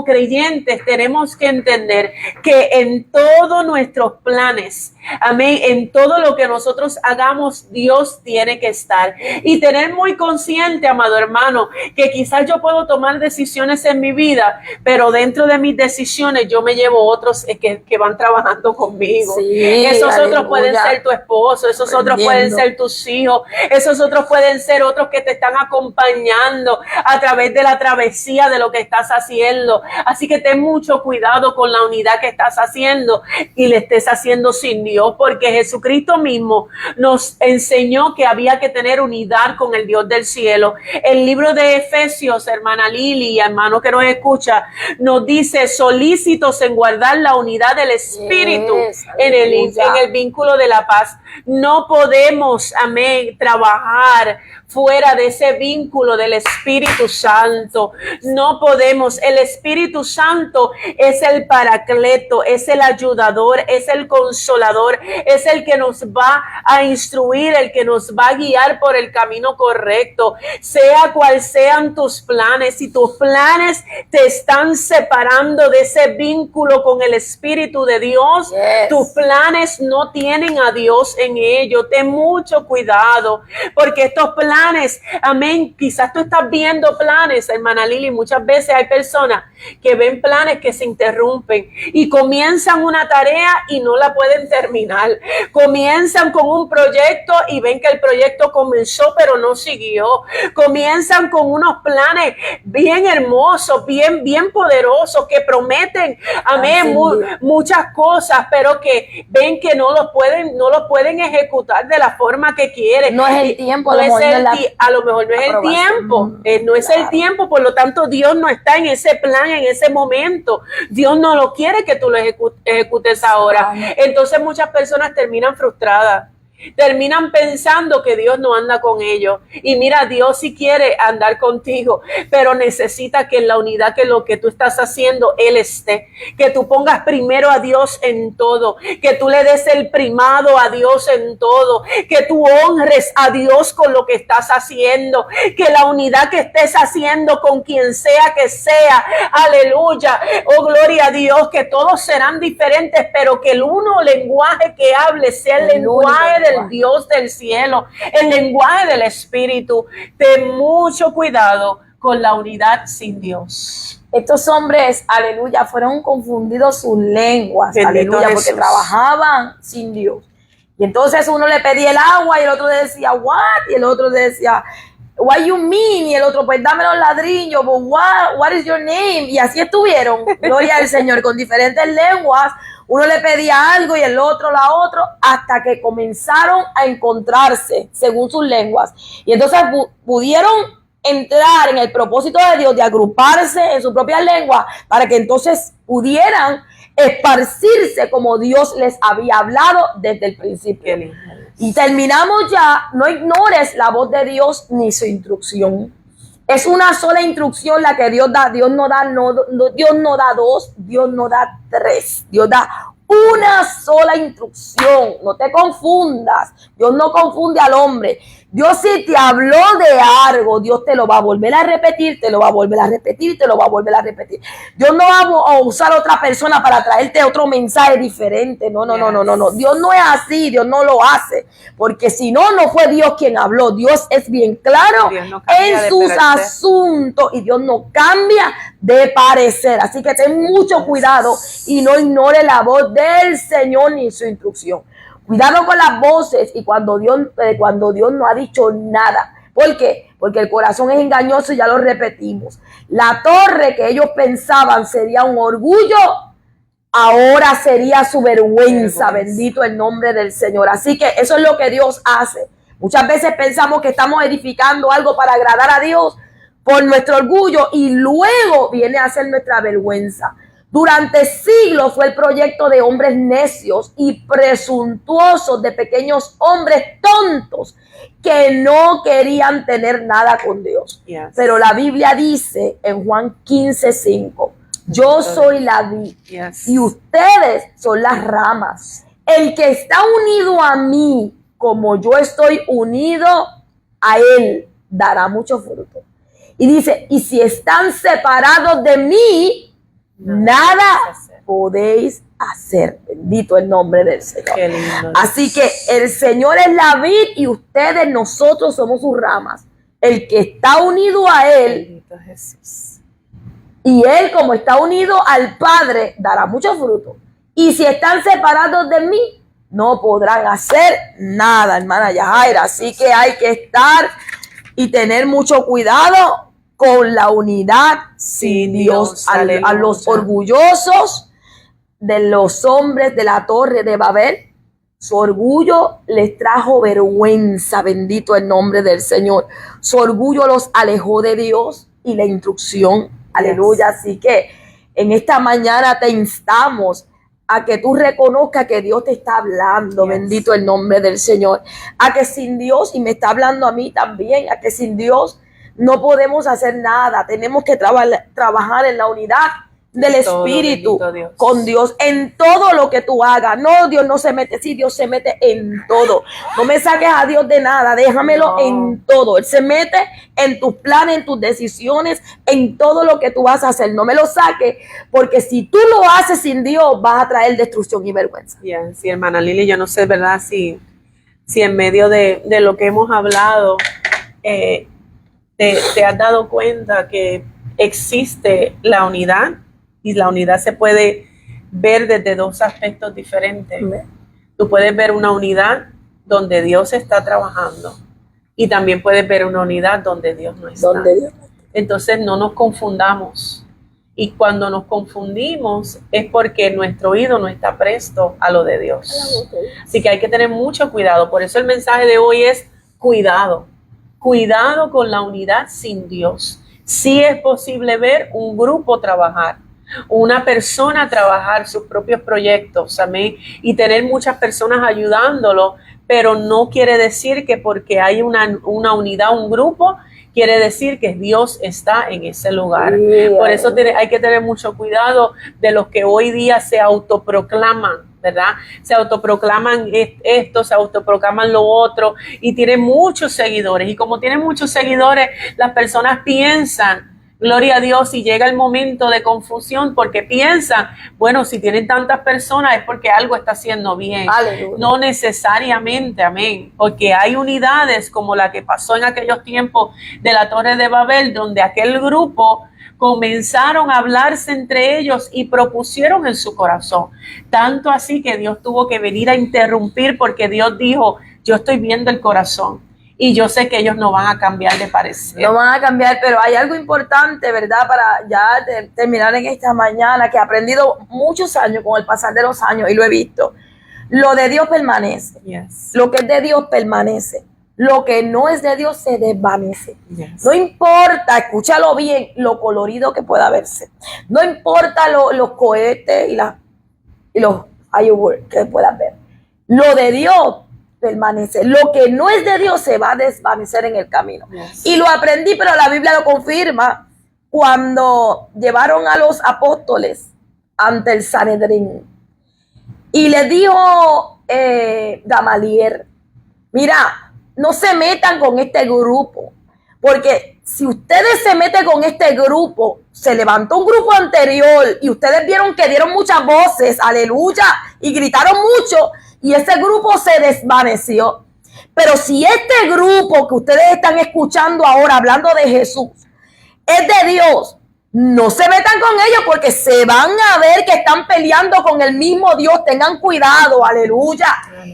creyentes, tenemos que entender que en todos nuestros planes, amén, en todo lo que nosotros hagamos, Dios tiene que estar. Y tener muy consciente, amado hermano, que quizás yo puedo tomar decisiones en mi vida, pero dentro de mis decisiones yo me llevo otros que van trabajando conmigo. Esos otros pueden ser tu esposo, esos otros pueden ser tus hijos, esos otros pueden ser otros que te están acompañando a través de la travesía de lo que estás haciendo. Así que ten mucho cuidado con la unidad que estás haciendo y le estés haciendo sin Dios, porque Jesucristo mismo nos enseñó que había que tener unidad con el Dios del cielo. El libro de Efesios, hermana Lili, hermano que nos escucha, nos dice: solícitos en guardar la unidad del Espíritu en el vínculo de la paz. No podemos, amén, trabajar fuera de ese vínculo del Espíritu Santo. No podemos. El Espíritu Santo es el paracleto, es el ayudador, es el consolador, es el que nos va a instruir, el que nos va a guiar por el camino correcto. Sea cual sean tus planes, si tus planes te están separando de ese vínculo con el Espíritu de Dios, tus planes no tienen a Dios en ello. Ten mucho cuidado, porque estos planes, amén, quizás tú estás viendo planes, hermana Lili, muchas veces hay personas que ven planes que se interrumpen y comienzan una tarea y no la pueden terminar. Comienzan con un proyecto y ven que el proyecto comenzó pero no siguió. Comienzan con unos planes bien hermosos, bien poderosos, que prometen, amén, muchas cosas, pero que ven que no los pueden ejecutar de la forma que quieren. No es el tiempo, a lo mejor no es el tiempo, no es el tiempo, por lo tanto Dios no está en ese plan en ese momento. Dios no lo quiere que tú lo ejecutes ahora. Entonces muchas personas terminan frustradas. Terminan pensando que Dios no anda con ellos. Y mira, Dios sí quiere andar contigo, pero necesita que en la unidad que lo que tú estás haciendo, Él esté. Que tú pongas primero a Dios en todo. Que tú le des el primado a Dios en todo. Que tú honres a Dios con lo que estás haciendo. Que la unidad que estés haciendo con quien sea que sea. Aleluya. Oh, gloria a Dios. Que todos serán diferentes, pero que el uno lenguaje que hable sea el lenguaje del Dios del cielo, el lenguaje del Espíritu. Ten mucho cuidado con la unidad sin Dios. Estos hombres, aleluya, fueron confundidos sus lenguas, Bendito aleluya, Jesús. porque trabajaban sin Dios. Y entonces uno le pedía el agua y el otro le decía, what? Y el otro le decía, what you mean? Y el otro, pues dame los ladrillos, but what is your name? Y así estuvieron, gloria al Señor, con diferentes lenguas. Uno le pedía algo y el otro la otra, hasta que comenzaron a encontrarse según sus lenguas. Y entonces pudieron entrar en el propósito de Dios de agruparse en su propia lengua para que entonces pudieran esparcirse como Dios les había hablado desde el principio. Y terminamos ya. No ignores la voz de Dios ni su instrucción. Es una sola instrucción la que Dios da. Dios no da dos, Dios no da tres. Dios da una sola instrucción. No te confundas. Dios no confunde al hombre. Dios, si te habló de algo, Dios te lo va a volver a repetir, te lo va a volver a repetir, te lo va a volver a repetir. Dios no va a usar a otra persona para traerte otro mensaje diferente. No. Dios no es así, Dios no lo hace. Porque si no fue Dios quien habló. Dios es bien claro en sus asuntos y Dios no cambia de parecer. Así que ten mucho cuidado y no ignore la voz del Señor ni su instrucción. Cuidado con las voces y cuando Dios no ha dicho nada. ¿Por qué? Porque el corazón es engañoso y ya lo repetimos. La torre que ellos pensaban sería un orgullo, ahora sería su vergüenza. Bendito el nombre del Señor. Así que eso es lo que Dios hace. Muchas veces pensamos que estamos edificando algo para agradar a Dios por nuestro orgullo y luego viene a ser nuestra vergüenza. Durante siglos fue el proyecto de hombres necios y presuntuosos, de pequeños hombres tontos que no querían tener nada con Dios. Yes. Pero la Biblia dice en Juan 15:5, yo soy la vid y ustedes son las ramas. El que está unido a mí, como yo estoy unido a él, dará mucho fruto. Y dice, y si están separados de mí, nada podéis hacer. Bendito el nombre del Señor. Así que el Señor es la vid y ustedes, nosotros somos sus ramas. El que está unido a él, y él como está unido al Padre, dará mucho fruto. Y si están separados de mí, no podrán hacer nada, hermana Yajaira. Así que hay que estar y tener mucho cuidado con la unidad sin Dios. A los orgullosos de los hombres de la torre de Babel, su orgullo les trajo vergüenza. Bendito el nombre del Señor. Su orgullo los alejó de Dios y la instrucción. Aleluya. Así que en esta mañana te instamos a que tú reconozcas que Dios te está hablando, bendito el nombre del Señor, a que sin Dios, y me está hablando a mí también, a que sin Dios no podemos hacer nada, tenemos que trabajar en la unidad del Espíritu con Dios en todo lo que tú hagas. No, Dios no se mete, sí, Dios se mete en todo. No me saques a Dios de nada, déjamelo en todo. Él se mete en tus planes, en tus decisiones, en todo lo que tú vas a hacer. No me lo saques, porque si tú lo haces sin Dios, vas a traer destrucción y vergüenza. Sí, hermana Lili, yo no sé, ¿verdad? Si en medio de lo que hemos hablado, te has dado cuenta que existe la unidad. Y la unidad se puede ver desde dos aspectos diferentes. Tú puedes ver una unidad donde Dios está trabajando y también puedes ver una unidad donde Dios no está. Entonces no nos confundamos. Y cuando nos confundimos es porque nuestro oído no está presto a lo de Dios. Así que hay que tener mucho cuidado. Por eso el mensaje de hoy es cuidado. Cuidado con la unidad sin Dios. Sí es posible ver un grupo trabajar, una persona trabajar sus propios proyectos, amén, y tener muchas personas ayudándolo, pero no quiere decir que porque hay una unidad, un grupo, quiere decir que Dios está en ese lugar. Por eso hay que tener mucho cuidado de los que hoy día se autoproclaman, ¿verdad? Se autoproclaman esto, se autoproclaman lo otro y tienen muchos seguidores. Y como tienen muchos seguidores, las personas piensan, gloria a Dios, y llega el momento de confusión porque piensan, bueno, si tienen tantas personas es porque algo está haciendo bien. Aleluya. No necesariamente, amén, porque hay unidades como la que pasó en aquellos tiempos de la Torre de Babel, donde aquel grupo comenzaron a hablarse entre ellos y propusieron en su corazón. Tanto así que Dios tuvo que venir a interrumpir porque Dios dijo, yo estoy viendo el corazón. Y yo sé que ellos no van a cambiar de parecer. No van a cambiar, pero hay algo importante, ¿verdad? Para ya terminar en esta mañana, que he aprendido muchos años con el pasar de los años y lo he visto. Lo de Dios permanece. Lo que es de Dios permanece. Lo que no es de Dios se desvanece. No importa, escúchalo bien, lo colorido que pueda verse. No importa los cohetes y los fireworks que puedas ver. Lo de Dios permanece. Lo que no es de Dios se va a desvanecer en el camino. Y lo aprendí, pero la Biblia lo confirma cuando llevaron a los apóstoles ante el Sanedrín. Y le dijo Gamaliel, mira, no se metan con este grupo, porque si ustedes se meten con este grupo, se levantó un grupo anterior y ustedes vieron que dieron muchas voces, aleluya, y gritaron mucho, y ese grupo se desvaneció. Pero si este grupo que ustedes están escuchando ahora, hablando de Jesús, es de Dios, no se metan con ellos porque se van a ver que están peleando con el mismo Dios. Tengan cuidado, aleluya.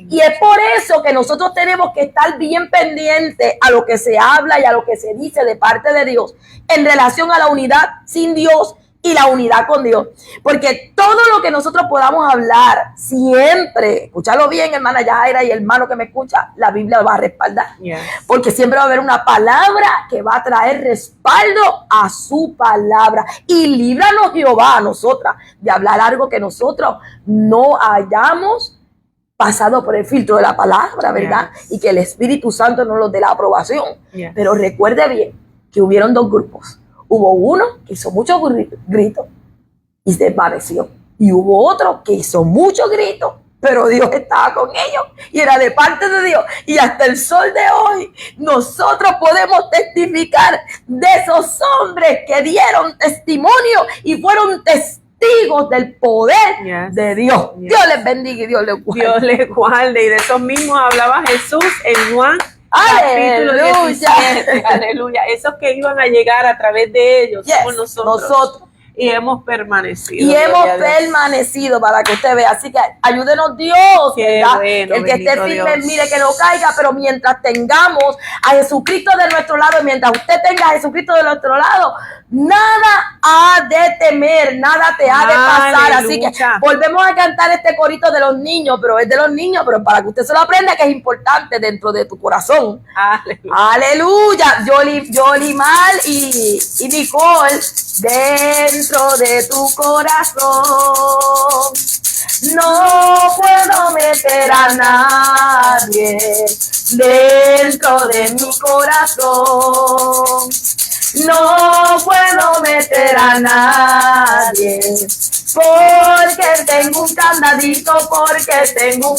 Y es por eso que nosotros tenemos que estar bien pendientes a lo que se habla y a lo que se dice de parte de Dios en relación a la unidad sin Dios y la unidad con Dios. Porque todo lo que nosotros podamos hablar siempre, escúchalo bien, hermana Yajaira y hermano que me escucha, la Biblia va a respaldar. Porque siempre va a haber una palabra que va a traer respaldo a su palabra. Y líbranos Jehová a nosotras de hablar algo que nosotros no hayamos pasado por el filtro de la palabra, ¿verdad? Y que el Espíritu Santo nos lo dé la aprobación. Pero recuerde bien que hubieron dos grupos. Hubo uno que hizo muchos gritos y se desvaneció. Y hubo otro que hizo muchos gritos, pero Dios estaba con ellos y era de parte de Dios. Y hasta el sol de hoy nosotros podemos testificar de esos hombres que dieron testimonio y fueron testigos del poder de Dios. Dios les bendiga y Dios les guarde. Dios les guarde. Y de esos mismos hablaba Jesús en Juan. Aleluya. 17, aleluya. Esos que iban a llegar a través de ellos somos nosotros. Y hemos permanecido. Y hemos permanecido para que usted vea. Así que ayúdenos Dios, ¿verdad? Bueno, el que esté firme, Dios. mire que no caiga, pero mientras tengamos a Jesucristo de nuestro lado, y mientras usted tenga a Jesucristo de nuestro lado, nada ha de temer, nada te ha de pasar. Aleluya. Así que volvemos a cantar este corito de los niños, pero es de los niños, pero para que usted se lo aprenda, que es importante dentro de tu corazón. Aleluya. Aleluya. Yoli Mal y Nicole, dentro de tu corazón No puedo meter a nadie dentro de mi corazón. No puedo meter a nadie porque tengo un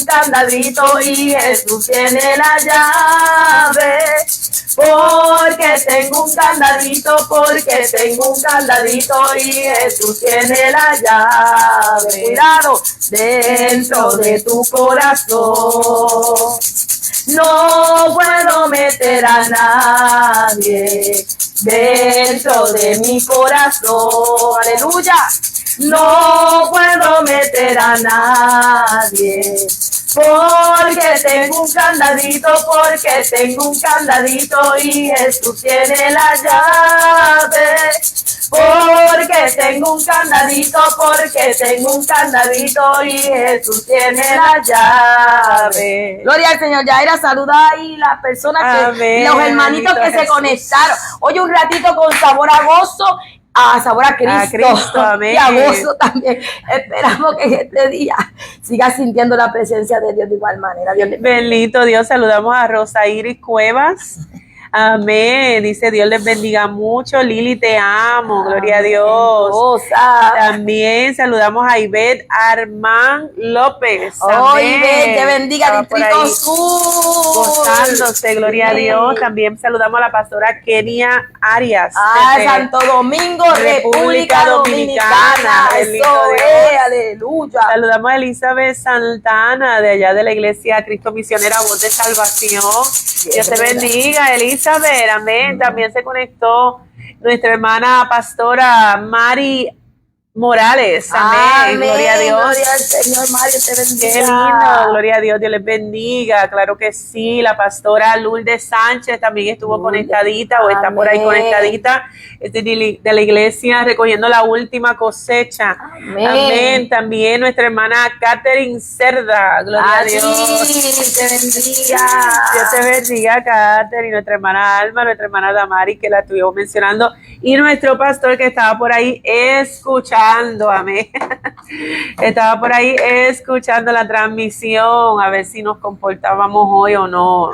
candadito y Jesús tiene la llave. Porque tengo un candadito y Jesús tiene la llave. Cuidado, dentro de tu corazón. No puedo meter a nadie dentro de mi corazón. Aleluya. No puedo meter a nadie porque tengo un candadito y Jesús tiene la llave. Porque tengo un candadito y Jesús tiene la llave. Gloria al Señor. Yaira, saluda ahí las personas, los hermanitos que se conectaron. Oye, un ratito con sabor a gozo, a sabor a Cristo, amén. Y a gozo también. Esperamos que en este día sigas sintiendo la presencia de Dios de igual manera. Dios le bendiga. Bendito Dios, saludamos a Rosa Iris Cuevas. Amén. Dice Dios les bendiga mucho. Lili, te amo. Gloria a Dios. Rosa. También saludamos a Ivette Armán López. Oh, Ivette, te bendiga, Distrito Sur. Gozándose, gloria a Dios. También saludamos a la pastora Kenia Arias. Santo Domingo, República Dominicana. Eso es, aleluya. Saludamos a Elizabeth Santana, de allá de la iglesia Cristo Misionera Voz de Salvación. Dios te bendiga, Elizabeth. Amén. También se conectó nuestra hermana pastora Mari Morales. Amén. Gloria a Dios. Gloria al Señor, Mario, te bendiga. Qué lindo. Gloria a Dios. Dios les bendiga. Claro que sí. La pastora Lourdes Sánchez también estuvo conectadita o está por ahí conectadita. Es de la iglesia recogiendo la última cosecha. Amén. También nuestra hermana Catherine Cerda. Gloria a Dios. Te bendiga. Dios te bendiga, Catherine. Nuestra hermana Alma, nuestra hermana Damari, que la estuvimos mencionando. Y nuestro pastor que estaba por ahí escuchando. Amén. Estaba por ahí escuchando la transmisión, a ver si nos comportábamos hoy o no.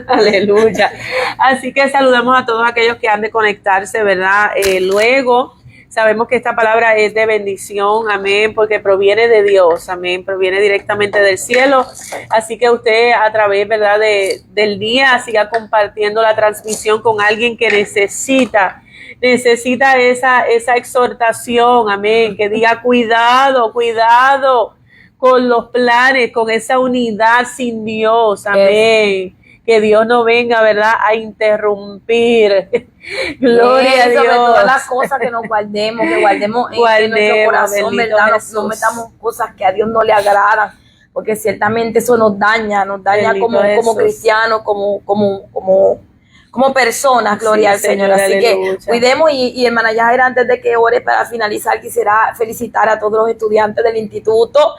Aleluya. Así que saludamos a todos aquellos que han de conectarse, ¿verdad? Luego, sabemos que esta palabra es de bendición, amén, porque proviene de Dios, amén, proviene directamente del cielo. Así que usted a través, ¿verdad?, del día siga compartiendo la transmisión con alguien que necesita esa exhortación, amén, que diga cuidado con los planes, con esa unidad sin Dios, amén, que Dios no venga, ¿verdad?, a interrumpir. Gloria a Dios. Sobre todas las cosas que nos guardemos en nuestro corazón, ¿verdad? No metamos cosas que a Dios no le agradan, porque ciertamente eso nos daña como cristianos, como personas, gloria al Señor. Así que cuidemos y hermana Yajaira, antes de que ore para finalizar, quisiera felicitar a todos los estudiantes del Instituto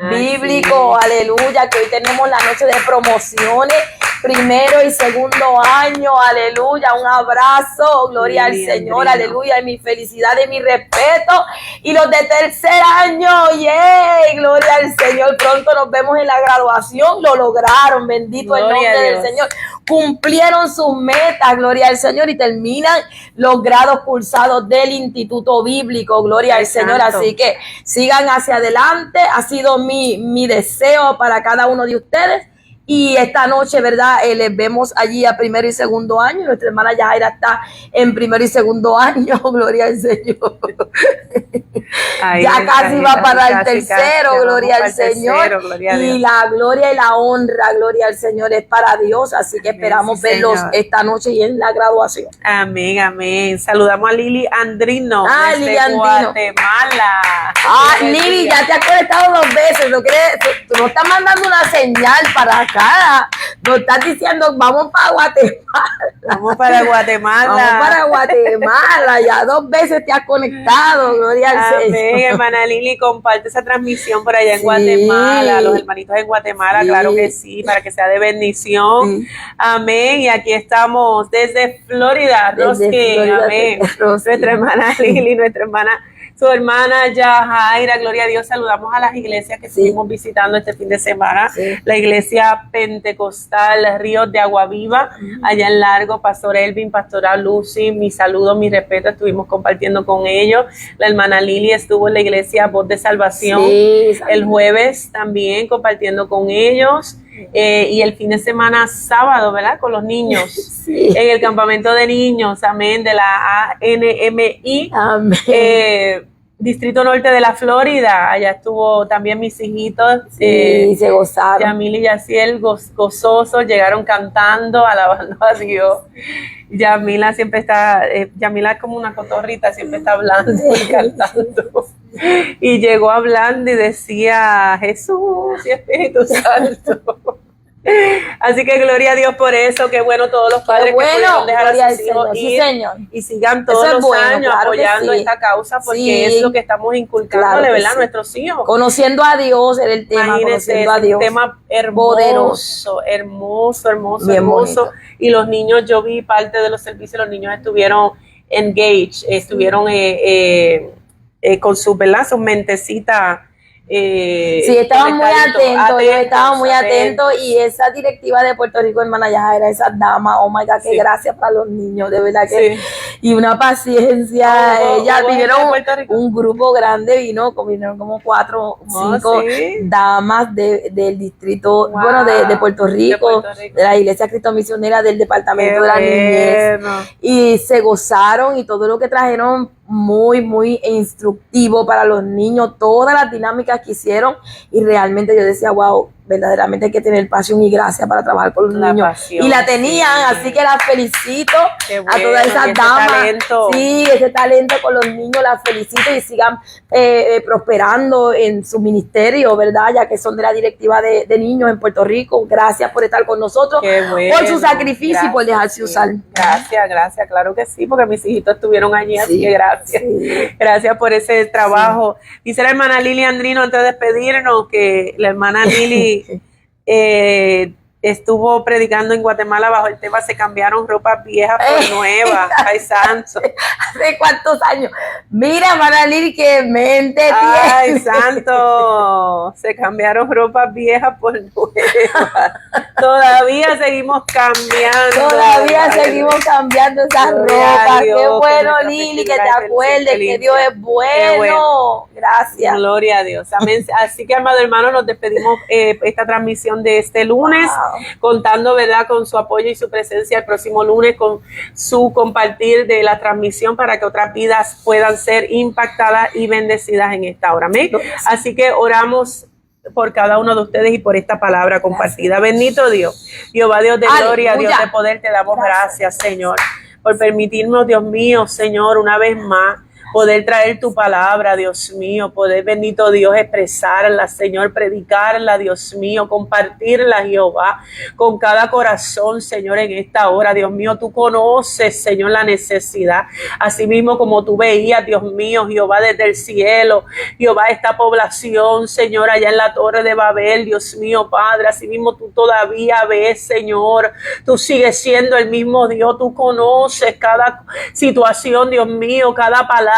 Bíblico, aleluya, que hoy tenemos la noche de promociones, primero y segundo año, aleluya, un abrazo, gloria al Señor, aleluya, y mi felicidad y mi respeto, y los de tercer año, gloria al Señor, pronto nos vemos en la graduación, lo lograron, bendito el nombre del Señor, cumplieron sus metas, gloria al Señor, y terminan los grados cursados del Instituto Bíblico, gloria al Señor, así que sigan hacia adelante, ha sido mi deseo para cada uno de ustedes. Y esta noche, ¿verdad? Les vemos allí a primero y segundo año. Nuestra hermana Yajaira está en primero y segundo año. Gloria al Señor. Ya casi va para el tercero. Gloria al Señor. Y la gloria y la honra, gloria al Señor, es para Dios. Así que esperamos verlos esta noche y en la graduación. Amén, amén. Saludamos a Lili Andrino. Lili Andrino. Guatemala. Lili, ya te has conectado 2 veces. Tú nos estás mandando una señal para acá. Nos estás diciendo, vamos para Guatemala. Vamos para Guatemala. Vamos para Guatemala. Ya 2 veces te has conectado. Gloria al Señor. Amén, hermana Lili, comparte esa transmisión por allá en Guatemala. Los hermanitos en Guatemala, claro que sí, para que sea de bendición. Amén. Y aquí estamos desde Florida, Rosque. Amén. Nuestra hermana Lili, nuestra hermana su hermana Yajaira, gloria a Dios. Saludamos a las iglesias que estuvimos visitando este fin de semana. La iglesia pentecostal Ríos de Agua Viva, allá en Largo, Pastor Elvin, Pastora Lucy, mi saludo, mi respeto, estuvimos compartiendo con ellos. La hermana Lili estuvo en la iglesia Voz de Salvación el jueves también compartiendo con ellos. Y el fin de semana sábado, ¿verdad? Con los niños en el campamento de niños, amén, de la ANMI, Distrito Norte de la Florida. Allá estuvo también mis hijitos, se gozaron. Yamil y Yaciel, gozosos, llegaron cantando, alabando a Dios. Yamila siempre está, Yamila es como una cotorrita, siempre está hablando y cantando. Y llegó hablando y decía, Jesús y Espíritu Santo. Así que gloria a Dios por eso, qué bueno todos los padres que pudieron dejar a sus hijos ir y sigan todos los años apoyando esta causa, porque es lo que estamos inculcándole, ¿verdad? A nuestros hijos. Conociendo a Dios era el tema. Imagínense, conociendo a Dios. Un tema hermoso, hermoso. Bonito. Y los niños, yo vi parte de los servicios, los niños estuvieron engaged, estuvieron con sus, ¿verdad? Sus mentecitas. Estaban muy atentos, ellos estaban muy atentos, y esa directiva de Puerto Rico, hermana Yajaira, esa dama, oh my God, qué gracia para los niños, de verdad que, y una paciencia. Ellas vinieron, un grupo grande, vinieron como 4 o 5 damas del distrito, bueno, de Puerto Rico, de la Iglesia Cristo Misionera, del Departamento de la Niñez, y se gozaron, y todo lo que trajeron muy instructivo para los niños, todas las dinámicas que hicieron, y realmente yo decía, wow, verdaderamente hay que tener pasión y gracia para trabajar con los niños, pasión, y la tenían, así que las felicito a todas esas damas, ese talento con los niños, las felicito, y sigan prosperando en su ministerio, ¿verdad? Ya que son de la directiva de niños en Puerto Rico. Gracias por estar con nosotros, por su sacrificio y por dejarse usar. Gracias, claro que sí, porque mis hijitos estuvieron allí, así que gracias. Gracias por ese trabajo. Dice la hermana Lili Andrino, antes de despedirnos, que la hermana Lili estuvo predicando en Guatemala bajo el tema "Se cambiaron ropas viejas por nuevas". Ay, santo. ¿Hace cuántos años? Mira, Manalil, qué mente tiene. Ay, santo. Se cambiaron ropas viejas por nuevas. Todavía seguimos cambiando. Todavía seguimos cambiando esas ropas. Qué bueno, Lili, que te acuerdes que Dios es bueno. Gracias. Gloria a Dios. Amén. Así que, amado hermano, nos despedimos esta transmisión de este lunes. Contando, ¿verdad?, con su apoyo y su presencia el próximo lunes, con su compartir de la transmisión, para que otras vidas puedan ser impactadas y bendecidas en esta hora. Amén. Así que oramos por cada uno de ustedes y por esta palabra compartida. Bendito Dios, Jehová Dios de gloria, Dios de poder, te damos gracias, Señor, por permitirnos, Dios mío, Señor, una vez más, poder traer tu palabra, Dios mío, poder, bendito Dios, expresarla, Señor, predicarla, Dios mío, compartirla, Jehová, con cada corazón, Señor, en esta hora. Dios mío, tú conoces, Señor, la necesidad, así mismo como tú veías, Dios mío, Jehová, desde el cielo, Jehová, esta población, Señor, allá en la Torre de Babel, Dios mío, Padre, así mismo tú todavía ves, Señor, tú sigues siendo el mismo Dios, tú conoces cada situación, Dios mío, cada palabra,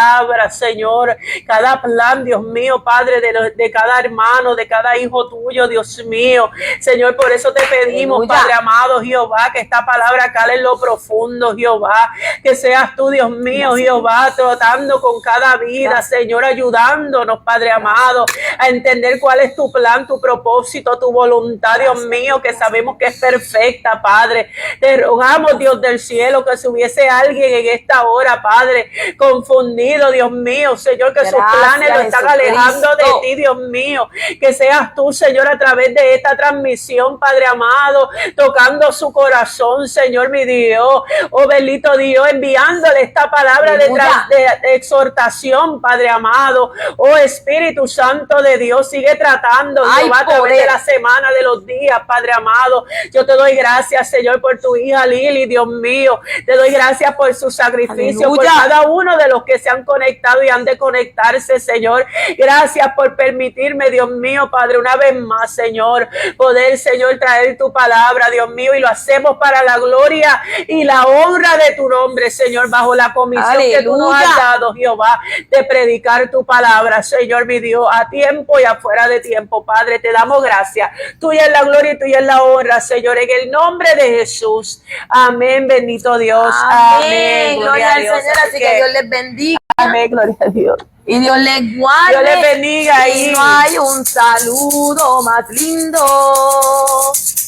Señor, cada plan, Dios mío, Padre, de cada hermano, de cada hijo tuyo, Dios mío, Señor, por eso te pedimos, Padre amado, Jehová, que esta palabra cale en lo profundo, Jehová, que seas tú, Dios mío, Jehová, tratando con cada vida, Señor, ayudándonos, Padre amado, a entender cuál es tu plan, tu propósito, tu voluntad, Dios mío, que sabemos que es perfecta, Padre. Te rogamos, Dios del cielo, que si hubiese alguien en esta hora, Padre, confundido, Dios mío, Señor, que sus planes lo están alejando de ti, Dios mío, que seas tú, Señor, a través de esta transmisión, Padre amado, tocando su corazón, Señor, mi Dios, oh bendito Dios, enviándole esta palabra de exhortación, Padre amado, oh Espíritu Santo de Dios, sigue tratando, Jehová, a través de la semana, de los días, Padre amado. Yo te doy gracias, Señor, por tu hija Lili, Dios mío, te doy gracias por su sacrificio, por cada uno de los que se han han conectado y han de conectarse, Señor. Gracias por permitirme, Dios mío, Padre, una vez más, Señor, poder, Señor, traer tu palabra, Dios mío, y lo hacemos para la gloria y la honra de tu nombre, Señor, bajo la comisión que tú nos has dado, Jehová, de predicar tu palabra, Señor, mi Dios, a tiempo y afuera de tiempo, Padre, te damos gracias. Tuya es la gloria y tuya es la honra, Señor, en el nombre de Jesús. Amén, bendito Dios. Amén. Gloria al Señor, así que Dios les bendiga. Amén, gloria a Dios. Y Dios les guarde. Dios les bendiga. Y no hay un saludo más lindo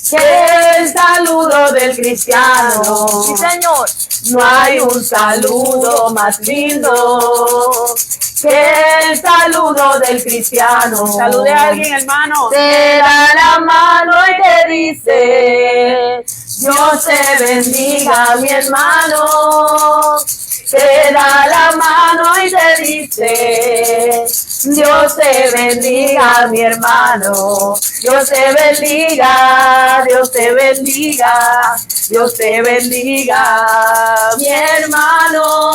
que el saludo del cristiano. Sí, Señor. No hay un saludo más lindo que el saludo del cristiano. Salude a alguien, hermano. Te da la mano y te dice: Dios te bendiga, mi hermano. Te da la mano y te dice: Dios te bendiga, mi hermano. Dios te bendiga, Dios te bendiga, Dios te bendiga, mi hermano.